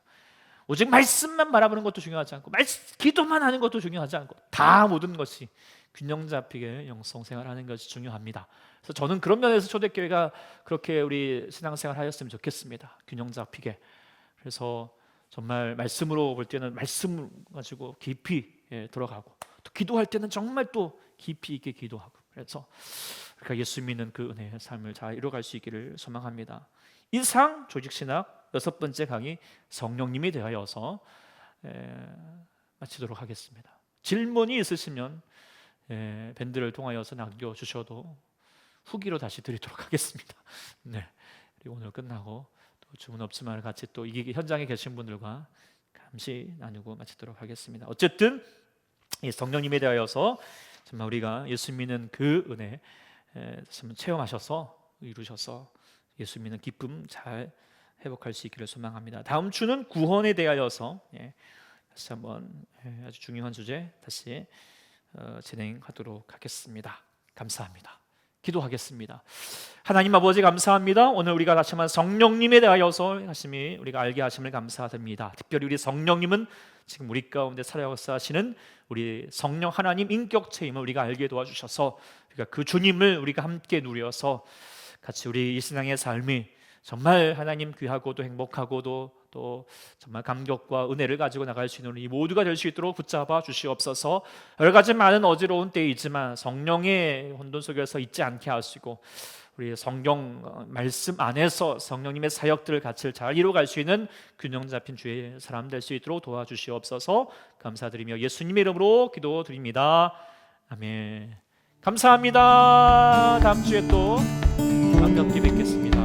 오직 말씀만 바라보는 것도 중요하지 않고, 기도만 하는 것도 중요하지 않고, 다 모든 것이 균형 잡히게 영성 생활하는 것이 중요합니다. 그래서 저는 그런 면에서 초대교회가 그렇게 우리 신앙생활 하였으면 좋겠습니다. 균형 잡히게. 그래서 정말 말씀으로 볼 때는 말씀 가지고 깊이 들어가고, 또 기도할 때는 정말 또 깊이 있게 기도하고, 그래서 우리가 예수 믿는 그 은혜의 삶을 잘 이뤄갈 수 있기를 소망합니다. 이상 조직신학 6번째 강의 성령님이 대하여서 마치도록 하겠습니다. 질문이 있으시면 밴드를 통하여서 남겨주셔도 후기로 다시 드리도록 하겠습니다. 네, 그리고 오늘 끝나고 또 주문 없지만 같이 또 이 현장에 계신 분들과 감시 나누고 마치도록 하겠습니다. 어쨌든 이 성령님에 대하여서 정말 우리가 예수 믿는 그 은혜 체험하셔서 이루셔서 예수 믿는 기쁨 잘 회복할 수 있기를 소망합니다. 다음 주는 구원에 대하여서 다시 한번 아주 중요한 주제 다시 진행하도록 하겠습니다. 감사합니다. 기도하겠습니다. 하나님 아버지, 감사합니다. 오늘 우리가 다시 한번 성령님에 대하여서 하심이 우리가 알게 하심을 감사드립니다. 특별히 우리 성령님은 지금 우리 가운데 살아 역사하시는 우리 성령 하나님 인격체임을 우리가 알게 도와주셔서, 우리가 그 주님을 우리가 함께 누려서 같이 우리 이 신앙의 삶이 정말 하나님 귀하고도 행복하고도 또 정말 감격과 은혜를 가지고 나갈 수 있는 우리 모두가 될 수 있도록 붙잡아 주시옵소서. 여러 가지 많은 어지러운 때이지만 성령의 혼돈 속에서 있지 않게 하시고 우리 성경 말씀 안에서 성령님의 사역들을 같이 잘 이루어갈 수 있는 균형 잡힌 주의 사람 될 수 있도록 도와주시옵소서. 감사드리며 예수님의 이름으로 기도드립니다. 아멘. 감사합니다. 다음 주에 또 반갑게 뵙겠습니다.